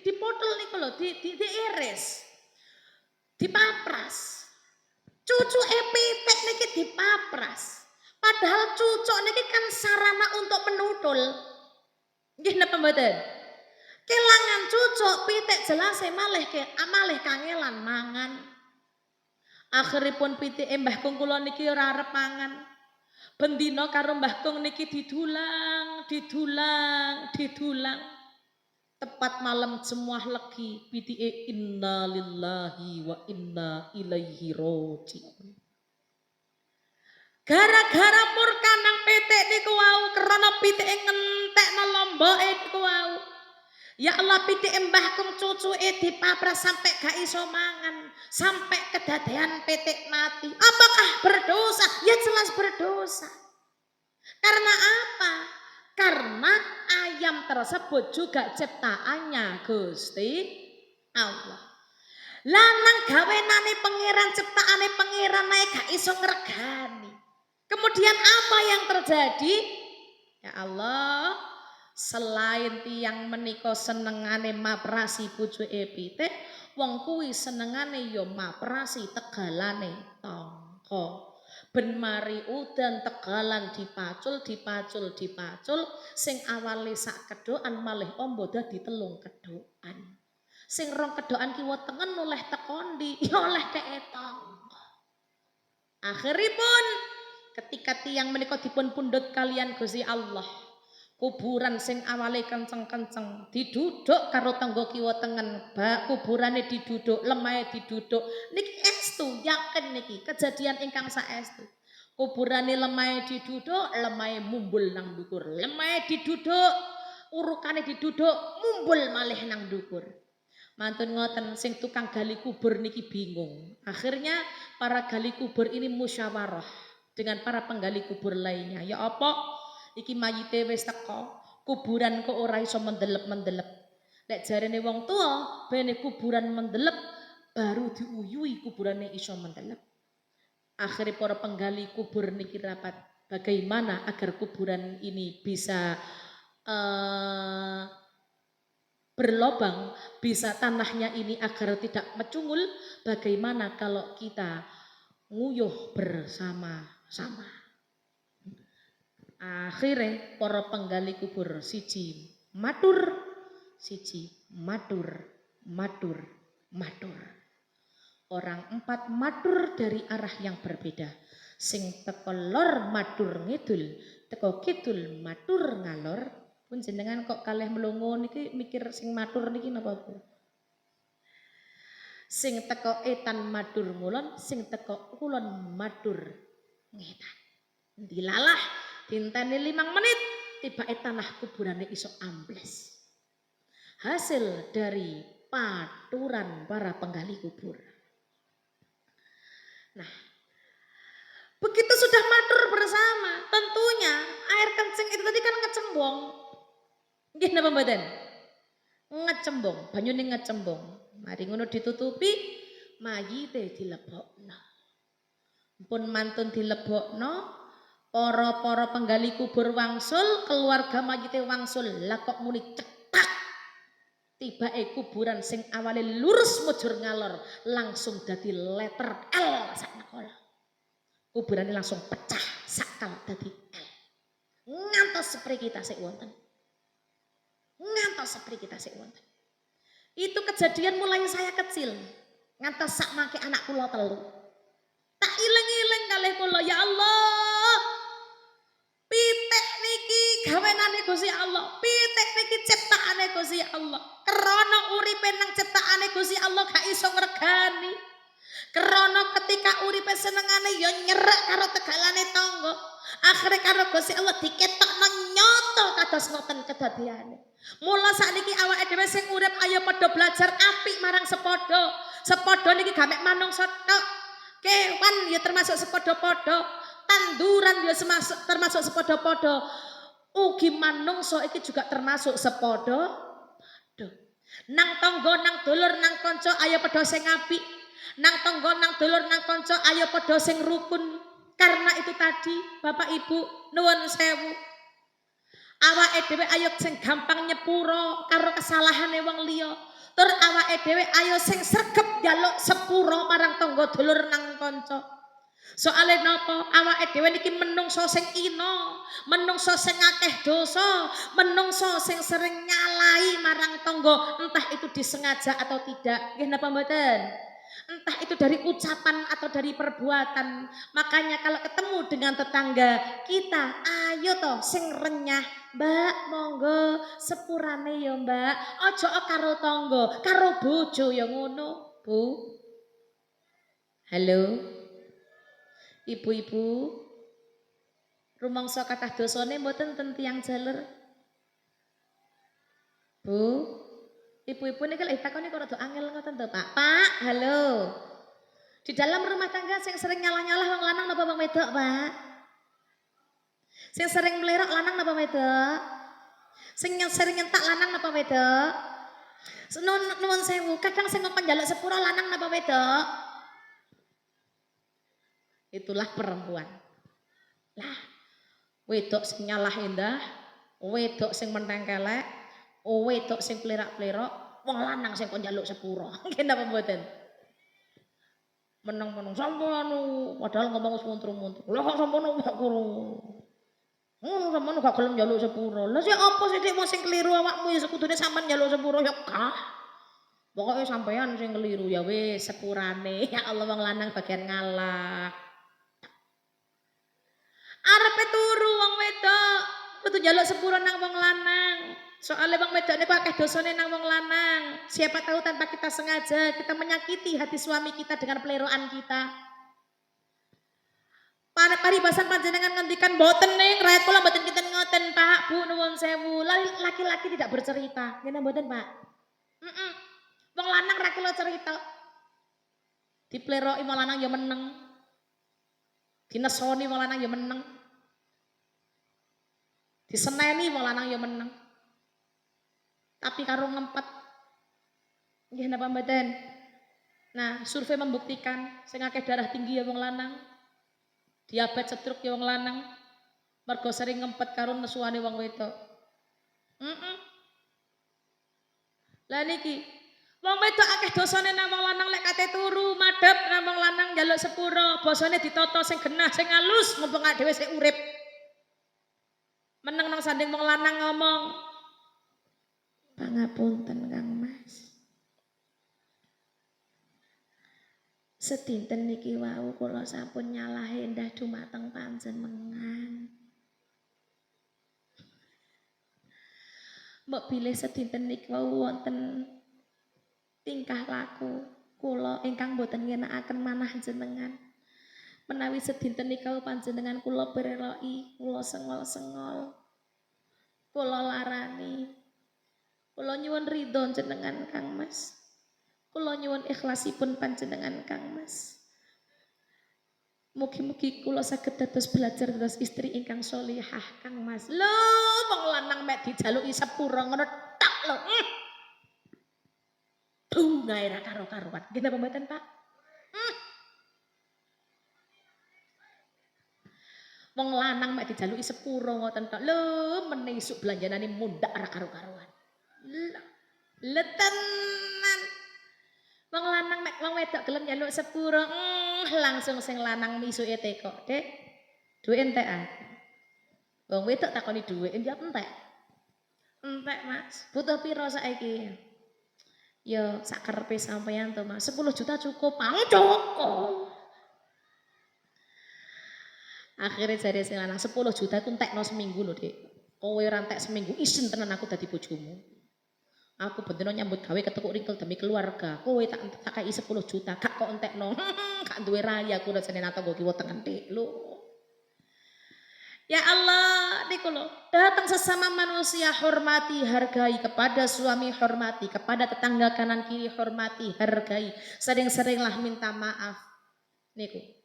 Dipotol niku lho, diiris. Dipapras. Cucuke pitik niki dipapras. Padahal cucuk niki kan sarana untuk menutul. Nggih napa mboten? Kelangan cucuk pitik jelas malih kangelan mangan. Akhiripun pitike Mbah Kong kula niki ora arep mangan. Bendina karo Mbah Kong niki didulang. Tepat malam jemuah legi pitike inna lillahi wa inna ilaihi raji'un. Gara-gara murka nang pitik niku wau krana pitike ngentekno lomboke niku wau. Ya Allah pitike Mbah Kong cucuke dipapras sampai gak iso mangan, sampai kedadean pitik mati. Apakah berdosa? Ya jelas berdosa. Karena apa? Karena ayam tersebut juga ciptaannya Gusti Allah. Lanang gawenane pangeran ciptaane pangeran ae gak iso ngregani. Kemudian apa yang terjadi? Ya Allah, selain tiang menika senengane maprasi bojo epite, wong kuwi senengane ya maprasi tegalane tangka. Ben mari udan tegalan dipacul, sing awale sak kedokan malih ombo dadi telung kedokan. Sing rong kedokan kiwa tengen oleh tekondi, ya oleh keetong. Akhiripun ketika tiang menika dipun pundhut kalian Gusti Allah, kuburan sing awale kenceng-kenceng diduduk karo tangga kiwa tengen, kuburane diduduk, lemahe diduduk. Niki estu yakin niki kejadian ingkang saestu. Kuburane lemahe diduduk, lemahe mumbul nang dhuwur. Lemahe diduduk, urukane diduduk, mumbul malih nang dhuwur. Mantun ngoten sing tukang gali kubur niki bingung. Akhirnya para gali kubur ini musyawarah dengan para penggali kubur lainnya. Ya apa? Iki mayite wis teko, kuburan kok ora iso mendelep-mendelep. Lek jarene wong tua, bene kuburan mendelep baru diuyui kuburane iso mendelep. Akhirnya para penggali kubur niki rapat bagaimana agar kuburan ini bisa berlobang, bisa tanahnya ini agar tidak mecungul. Bagaimana kalau kita nguyuh bersama-sama? Akhirnya para penggali kubur siji matur, matur. Orang 4 matur dari arah yang berbeda. Sing teko lor matur ngidul, teko kidul matur ngalor. Pun jenengan kok kalih melongo niki mikir sing matur niki napa Bu? Sing teko etan matur ngulon, sing teko kulon matur ngetan. Dilalah dinteni 5 menit tiba tanah kuburane iso ambles. Hasil dari paturan para penggali kubur. Nah, begitu sudah matur bersama, tentunya air kencing itu tadi kan ngecembong. Nggih napa mboten? Ngecembong, banyune ngecembong. Mari ngono ditutupi, mayite dilebokno. Pun mantun dilebokno, para penggali kubur wangsul, keluarga mayite wangsul. Lah kok muni cetak. Tibake kuburan sing awale lurus mujur ngalor, langsung dadi letter L saknekala. Kuburane langsung pecah sakal dadi L. Ngantos sepriki tasik wonten. Itu kejadian mulai saya kecil. Ngantos sak make anak kula 3. Tak ileng-ileng kalih kula, ya Allah. Pitik niki gawenane Gusti Allah. Pitik niki ciptaane Gusti Allah. Krana uripe nang ciptaane Gusti Allah gak iso ngregani. Krana ketika uripe senengane ya nyerek karo tegalane tangga. Akhire karo Gusti Allah diketokno nyoto kados ngoten kedadiane. Mula sakniki awake dhewe sing urip ayo padha belajar apik marang sepadha. Sepadha niki gak mek manungsa tok. Kewan ya termasuk sepadha-padha. Tanduran ya termasuk sepadha-padha. Ugi manungsa iki juga termasuk sepadha. Nang tangga, nang dulur, nang kanca ayo padha sing apik. Nang tangga, nang dulur, nang kanca ayo padha sing rukun. Karena itu tadi Bapak Ibu nuwun sewu. Awake dhewe ayo sing gampang nyepuro karo kesalahane wong liya. Tur awake dhewe ayo sing sregep njaluk sepuro marang tangga dulur nang kanca. Soale napa? Awake dhewe niki menungso sing ina, menungso sing akeh dosa, menungso sing sering nyalai marang tangga, entah itu disengaja atau tidak. Nggih napa mboten? Entah itu dari ucapan atau dari perbuatan. Makanya kalau ketemu dengan tetangga kita, ayo toh sing renyah, Mbak, monggo sepurane ya Mbak. Ojo karo tangga, karo bojo ya ngono, Bu. Halo. Ibu-ibu, rumangsa kathah dosane mboten ten tiyang jaler. Bu, ibu-ibu niki lek takoni kok rada angel ngoten to, Pak. Pak, halo. Di dalam rumah tangga sing sering nyalah-nyalah wong lanang napa wong wedok, Pak? Sing sering mlerok lanang napa wedok? Sing sering nyentak lanang napa wedok? Nuwun sewu, kadang sing ngomong njaluk sepura lanang napa wedok? Itulah perempuan. Lah, wedok sing nyalah endah, wedok sing menteng kelek, wedok sing plerak-plerok, wong lanang sing kon njaluk sepuro. Nggih napa mboten? Meneng-meneng sampean padahal ngomong wis muntru-muntru. Lah kok sampean kok kurung. Sampean gak gelem njaluk sepuro. Lah sik apa sih Dik sing keliru awakmu ya sekudune sampean njaluk sepuro ya kah. Pokoke sampean sing keliru ya wis sepurane. Ya Allah wong lanang bagian ngalah. Arepe turu wong wedok, kudu njaluk sepuro nang wong lanang. Soalnya wong wedok niku akeh dosane nang wong lanang. Siapa tahu tanpa kita sengaja kita menyakiti hati suami kita dengan peleroan kita. Paribasan panjenengan ngendikan mboten ning rakyat kula mboten kinten ngoten Pak Bu nuwun sewu. Laki-laki tidak bercerita. Ngene mboten Pak? Heeh. Wong lanang ra kilo cerita. Dipleroki wong lanang ya meneng. Dinesoni wong lanang ya meneng. Diseneni wong lanang ya meneng. Tapi karo ngempet. Nggih napa mboten? Nah, survei membuktikan sing akeh darah tinggi ya wong lanang. Diabetes stroke ya wong lanang. Mergo sering ngempet karo nesuane wong wedok. Lah niki wong wedok akeh dosane nang wong lanang lek kate turu madhep nang wong lanang njaluk sepuro, basane ditata sing genah sing alus mumpung dhewe sik urip. Meneng nang sanding wong lanang ngomong, "Pangapunten Kang Mas. Sedinten niki wau kula sampun nyalahi endah dumateng panjenengan. Mbok bilih sedinten niki wau wonten tingkah laku kula ingkang boten ngenakaken manah jenengan. Menawi sedinten nika panjenengan kula bereloki, kula sengol-sengol. Kula larani. Kula nyuwun ridho jenengan Kang Mas. Kula nyuwun ikhlasipun panjenengan Kang Mas. Mugi-mugi kula saged dados belajar dados istri ingkang sholihah Kang Mas. Lho, wong lanang mek dijaluki sepuro ngono tok lho. Bungae ra karo-karuan. Nggih napa mboten, Pak? Wong lanang mek dijaluki sepuro ngoten tok. Lho, meneh isuk belanjanane mundak ra karo-karuan. Lho tenan. Wong lanang mek wong wedok gelem njaluk sepuro, langsung sing lanang misuke teko, "Dek, duwe entek ah?" Wong wedok takoni dhuwit, njawab entek. Entek, Mas. Butuh piro saiki? Ya sak karepe sampeyan to, Mas. 10 juta cukup. Cukup. Akhirnya jare sing lanang 10 juta ku entekno seminggu lho, Dik. Kowe ora entek seminggu isin tenan aku dadi bojomu. Aku bendino nyambut gawe ketekuk ringkel demi keluarga. Kowe tak kei 10 juta, gak kok entekno. Gak duwe raya aku rasane nato nggo kiwa tengen Dik. Lho. Ya Allah, niku lho, datang sesama manusia hormati, hargai, kepada suami hormati, kepada tetangga kanan kiri hormati, hargai. Sering-seringlah minta maaf. Niku.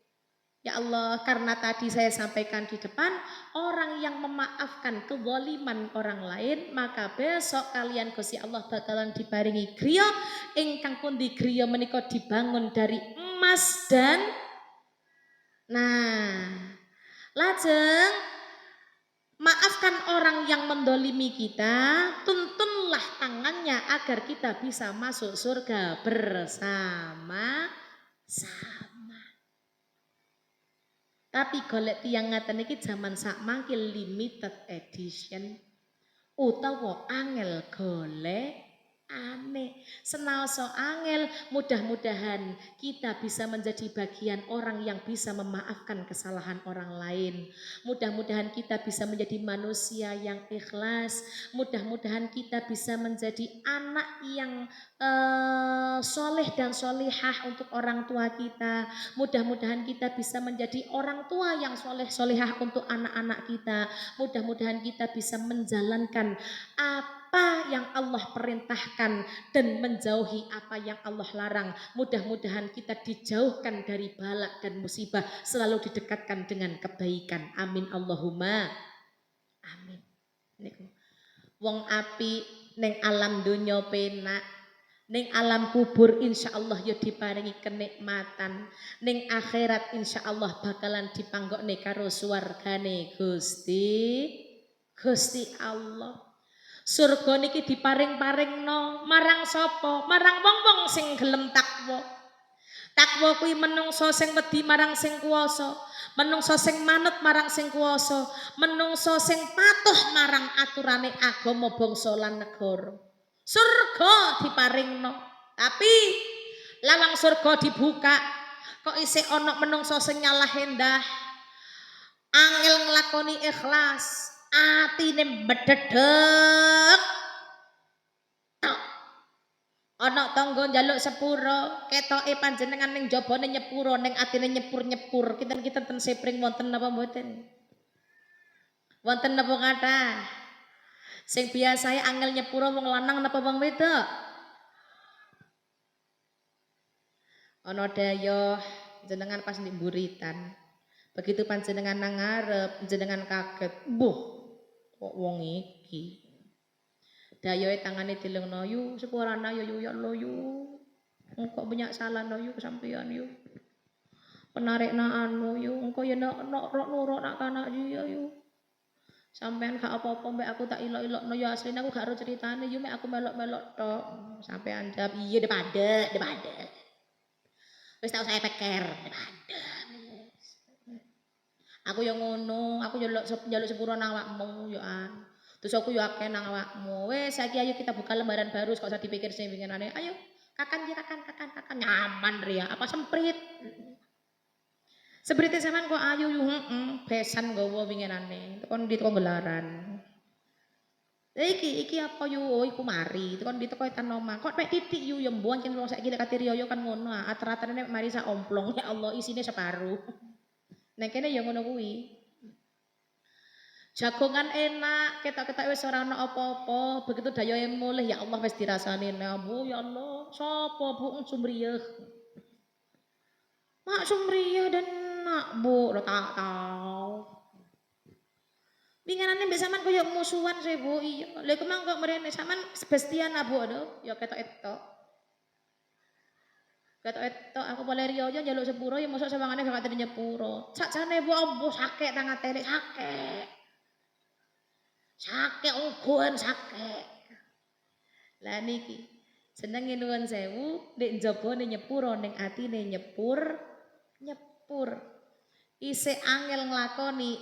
Ya Allah, karena tadi saya sampaikan di depan, orang yang memaafkan kezaliman orang lain, maka besok kalian Gusti Allah bakalan diparingi griya ingkang pundi griya menika dibangun dari emas dan lajeng maafkan orang yang mendolimi kita, tuntunlah tangannya agar kita bisa masuk surga bersama-sama. Tapi golek tiyang ngaten iki jaman sak mangkil limited edition utawa angel golek aneh. Senaoso angel, mudah-mudahan kita bisa menjadi bagian orang yang bisa memaafkan kesalahan orang lain. Mudah-mudahan kita bisa menjadi manusia yang ikhlas. Mudah-mudahan kita bisa menjadi anak yang soleh dan solihah untuk orang tua kita. Mudah-mudahan kita bisa menjadi orang tua yang soleh solihah untuk anak-anak kita. Mudah-mudahan kita bisa menjalankan apa yang Allah perintahkan dan menjauhi apa yang Allah larang. Mudah-mudahan kita dijauhkan dari balak dan musibah, selalu didekatkan dengan kebaikan. Amin Allahumma amin. Niku wong api neng alam dunya penak, Ning alam kubur insyaallah ya diparingi kenikmatan. Ning akhirat insyaallah bakalan dipanggokne karo swargane Gusti Allah. Surga niki diparing-paringno marang sapa? Marang wong-wong sing gelem takwa. Takwa kuwi menungso sing wedi marang sing kuwasa, menungso sing manut marang sing kuwasa, menungso sing patuh marang aturane agama bangsa lan negara. Surga diparingno. Tapi lawang surga dibuka kok isih ana menungso sing nyalah endah. Angel nglakoni ikhlas, atine bededeg. Ana tangga njaluk sepuro, ketoke panjenengan ning jabane nyepuro, ning atine nyepur-nyepur. Kinten-kinten ten sepring wonten napa mboten? Wonten napa kathah? Sing biasae angel nyepuro wong lanang napa wong wedok? Ana dayoh jenengan pas ndek mburitan. Begitu panjenengan nang ngarep, jenengan kaget. Mbuh, kok wong iki? Dayoe tangane dilengno yu sepurana yu ya Allah yu. Engko banyak salah no yu sampeyan yu. Penarik na anu yu, engko ya nak nurut nak kanak yu. Sampean gak apa-apa mbak aku tak ilok-ilokno ya asline aku gak ero ceritane yu mek aku melok-melok tok. Sampean jawab iya depade. Wis tau saya peker depade. Aku yang ngono, aku njaluk sepuro nang awakmu yo an. Terus aku yo akeh nang awakmu. Wes saiki ayo kita buka lembaran baru, gak usah dipikir sing pinginane. Ayo, kakan nyaman Ria. Apa semprit? Sebrite sampean kok ayu yo besan nggawa winginane. Tekon di tekon gelaran. Iki apa yo? Oh, iku mari. Tekon di teko etan omah. Kok mek titik yo mbuan yen wong saiki lek katiriyo kan ngono. Ater-aterane mari sak omplong. Ya Allah isine separuh. Nek kene ya ngono kuwi. Jagongan enak, ketok-ketok wis ora ana apa-apa, begitu dayoe mulih ya Allah wis dirasani Bu ya Allah, sapa Bu Sumriyeh. Mak Sumriyeh dan nak Bu, ora tak tau. Winginane mbek sampean koyo musuhan sih Bu, iya. Lha kemang kok mrene sampean Sebastian Bu aduh, ya ketok-ketok. Ketok-ketok aku boleh riyo aja njaluk sepuro ya mosok sewangane gak katene nyepuro. Sakjane Bu ambo sakek nang atene sakek. Sakek ungguhan sakek. Lah niki jenenge nuwun sewu nek njabane nyepuro ning atine nyepur. Isih angel nglakoni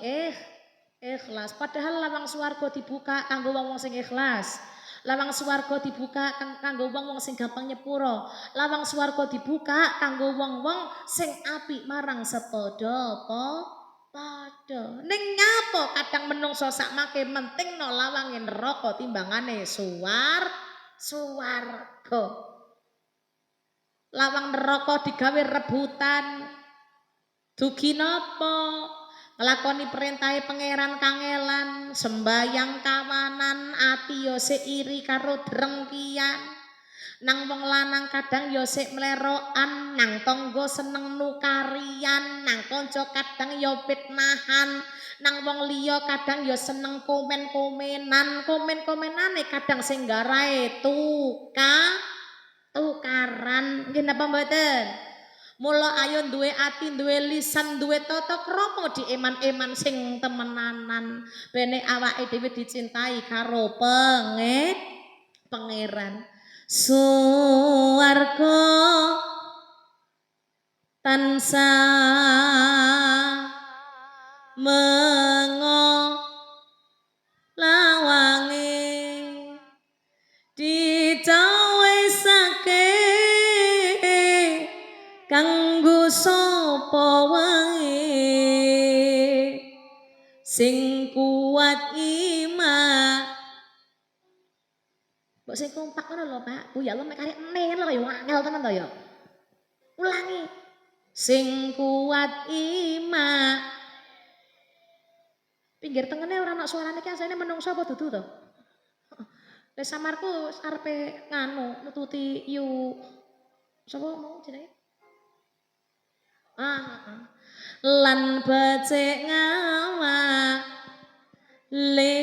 ikhlas. Padahal lawang swarga dibuka kanggo wong-wong sing ikhlas. Lawang swarga dibuka kanggo wong-wong sing gampang nyepuro. Lawang swarga dibuka kanggo wong-wong sing apik marang sepadha padha. Ning nyapa kadang menungso sak make mentingno lawange neraka timbangane swarga. Lawang neraka digawe rebutan. Dugi napa? Nglakoni perintahe pangeran kangelan, sembayang kawanan, ati yo seiri karo drengkian. Nang wong lanang kadang yo sik mlerokan, nang tangga seneng nukarian, nang kanca kadang yo fitnahan, nang wong liya kadang yo seneng komen-komenan, komen-komenane kadang sing garae tukaran. Nggih napa mboten? Mula ayo duwe ati, duwe lisan, duwe tata krama dieman-eman sing temenanan. Bene awake dhewe dicintai karo pangeran. Suwarga tansah mengo lawange dicawesake kanggo sapa wae sing kuat iman. Mbok sing kompak ngono lho, Pak. Bu ya Allah mek karek nen lho ya angel tenan to ya. Ulangi. Sing kuat iman. Pinggir tengene ora ana suarane ki asline menungso apa dudu to? Lah samarku arepe nganu nututi yu sapa mau jenenge? Lan becik ngawak le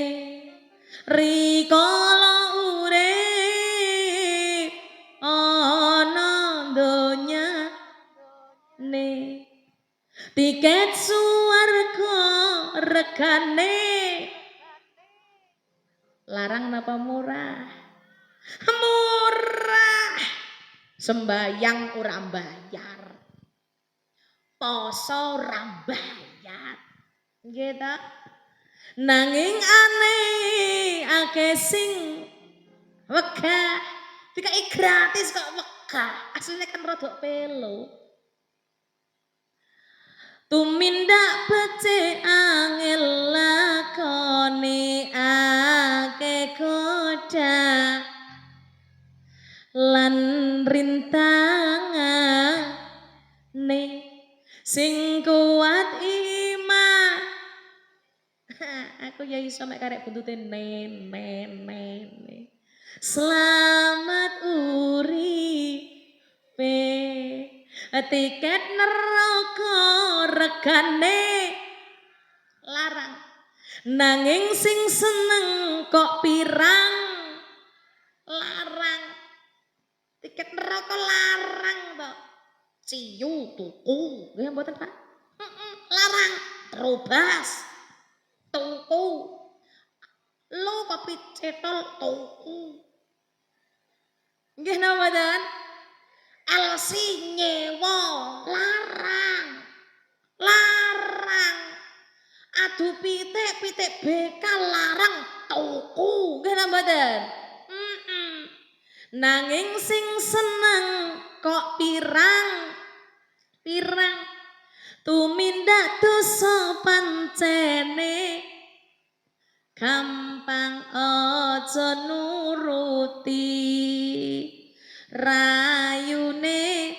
rikala urip sembarang napa murah? Murah. Sembayang ora bayar. Poso ora bayar. Nggih ta? Nanging aneh akeh sing wegah. Dikai gratis kok wegah. Asline kan rada pelo. Tumindak becik angel lakoni akeh koda lan rintangane sing kuat iman. Aku ya iso mek karek buntute nen. Selamat uripe. Tiket neraka regane larang. Nanging sing seneng kok pirang larang. Tiket neraka larang to. Ciyu tuku. Nggih mboten, Pak? Larang. Terobas. Tuku. Lo kopi cetol tuku. Nggih napa mboten? LC nyewa larang. Larang. Adu pitik BK larang tuku. Nggih napa mboten? Nanging sing seneng kok pirang tumindak dosa pancene gampang aja nuruti rayune.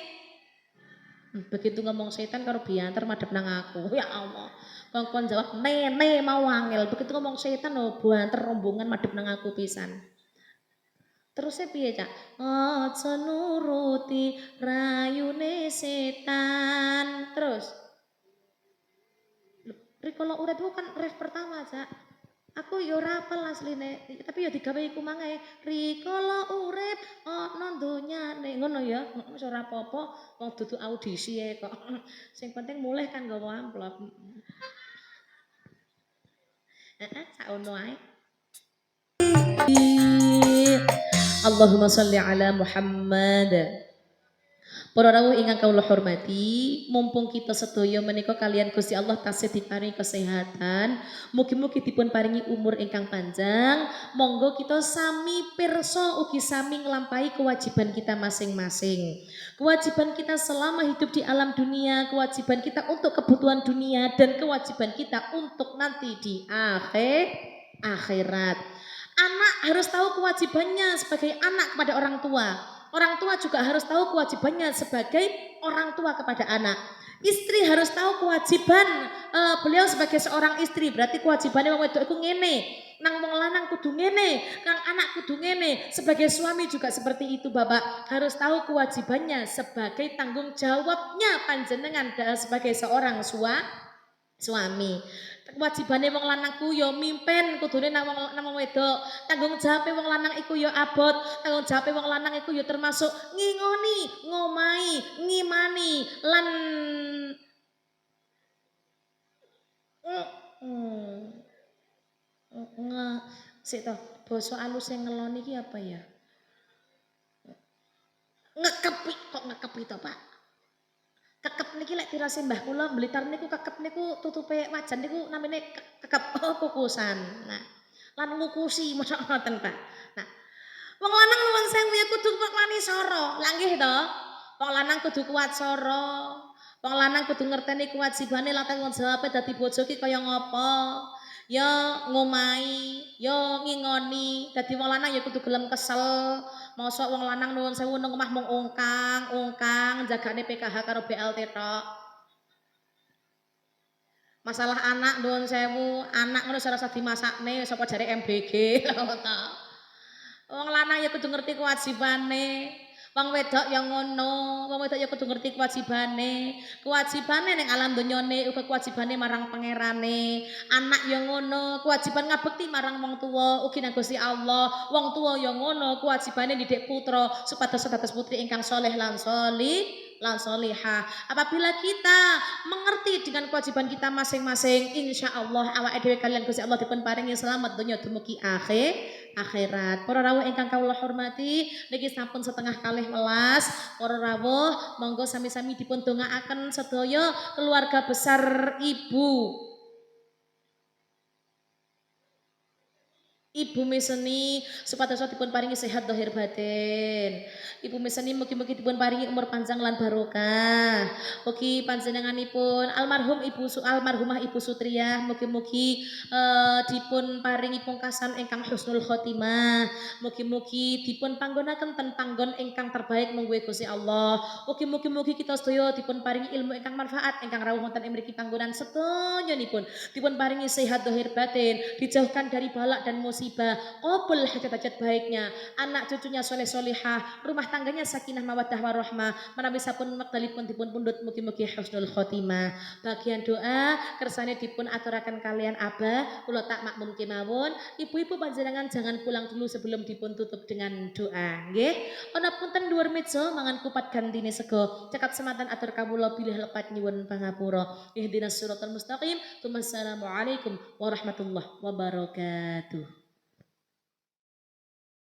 Begitu ngomong setan karo biantar madhep nang aku. Ya Allah. Kongkon jawab nene mau angel. Begitu ngomong setan oh banter rombongan madhep nang aku pisan. Terusnya piye Cak? Aja nuruti rayune setan. Terus. Rikala urip kan ref pertama Cak. Aku yo ora apal asline, tapi yo digawe iku mangae. Rikala urip ana donyane. Ngono ya. Wis ora apa-apa, wong dudu audisi kok. Sing penting mulih kan nggawa amplop. Saono ae. Allahumma sholli ala Muhammad. Para rawuh ingkang kawula hormati, mumpung kita sedaya menika kalian Gusti Allah tasih diparingi kesehatan, mugi-mugi dipun paringi umur ingkang panjang, monggo kita sami pirsa ugi sami nglampahi kewajiban kita masing-masing. Kewajiban kita selama hidup di alam dunia, kewajiban kita untuk kebutuhan dunia dan kewajiban kita untuk nanti di akhirat. Anak harus tahu kewajibannya sebagai anak kepada orang tua. Orang tua juga harus tahu kewajibannya sebagai orang tua kepada anak. Istri harus tahu kewajiban beliau sebagai seorang istri. Berarti kewajibannya wong wedok iku ngene. Nang wong lanang kudu ngene, kang anak kudu ngene. Sebagai suami juga seperti itu Bapak. Harus tahu kewajibannya sebagai tanggung jawabnya panjenengan sebagai seorang suami. Kewajibane wong lanang ku ya mimpin kudune nang wong wedok. Tanggung jawabe wong lanang iku ya abot. Tanggung jawabe wong lanang iku ya termasuk ngingoni, ngomahi, ngimani lan sik to basa alus sing ngeloni iki apa ya? Ngekepi kok ngekepi to, Pak? Kekep niki lek tirase mbah kula Blitar niku kekep niku tutupe wajan niku namine kekep kukusan. Nah, lan ngukusi mosok ngoten, Pak. Nah, wong lanang nuwun sewu ya kudu wani sora. Lah nggih to? Wong lanang kudu kuat sara. Wong lanang kudu ngerteni kewajibane lan tanggung jawabe dadi bojo ki kaya ngapa. Ya ngomahi, ya ngingoni. Dadi wong lanang ya kudu gelem kesel. Mosok wong lanang nuwun sewu nang omah mung ungkang, jagane PKH karo BLT tok. Masalah anak nuwun sewu, anak ngono ora usah dimasakne, sapa jare MBG lho to. Wong lanang ya kudu ngerti kewajibane. Wong wedok ya ngono, wong wedok ya kudu ngerti kewajibane. Kewajibane ning alam donyane uga kewajibane marang pangerane. Anak ya ngono, kewajiban ngabekti marang wong tuwa ugi nang Gusti Allah. Wong tuwa ya ngono, kewajibane didik putra supados dados putri ingkang saleh lan solihah. Apabila kita mengerti dengan kewajiban kita masing-masing, insya Allah awake dhewe kalian Gusti Allah dipun paringi selamat dunya dumugi akhirat. Para rawuh ingkang kawula hormati, niki sampun setengah kalih welas. Para rawuh monggo sami-sami dipun dongaaken sedaya keluarga besar Ibu Meseni supados dipun paringi sehat dhahir batin. Ibu Meseni mugi-mugi dipun paringi umur panjang lan barokah. Mugi panjenenganipun almarhumah Ibu Sutriyah mugi-mugi dipun paringi pungkasan ingkang husnul khotimah. Mugi-mugi dipun panggonaken ten panggon ingkang terbaik mungguhe Gusti Allah. Mugi-mugi kita sedaya dipun paringi ilmu ingkang manfaat ingkang rawuh wonten ing mriki panggonan sedayanipun. Dipun paringi sehat dhahir batin, dijauhkan dari balak dan musibah, qabul hajat-hajat baiknya, anak cucunya soleh solihah, rumah tangganya sakinah mawaddah warahmah, menawi sampun wekdalipun dipun pundhut mugi-mugi husnul khotimah. Bagian doa kersane dipun aturaken kalian Abah, kula tak makmum kemawon. Ibu-ibu panjenengan jangan pulang dulu sebelum dipun tutup dengan doa, nggih. Ana punten dhuwur meja mangan kupat gantine sego. Cekap sematan atur kawula bilih lepat nyuwun pangapura. Ihdinas siratal mustaqim. Assalamualaikum warahmatullahi wabarakatuh.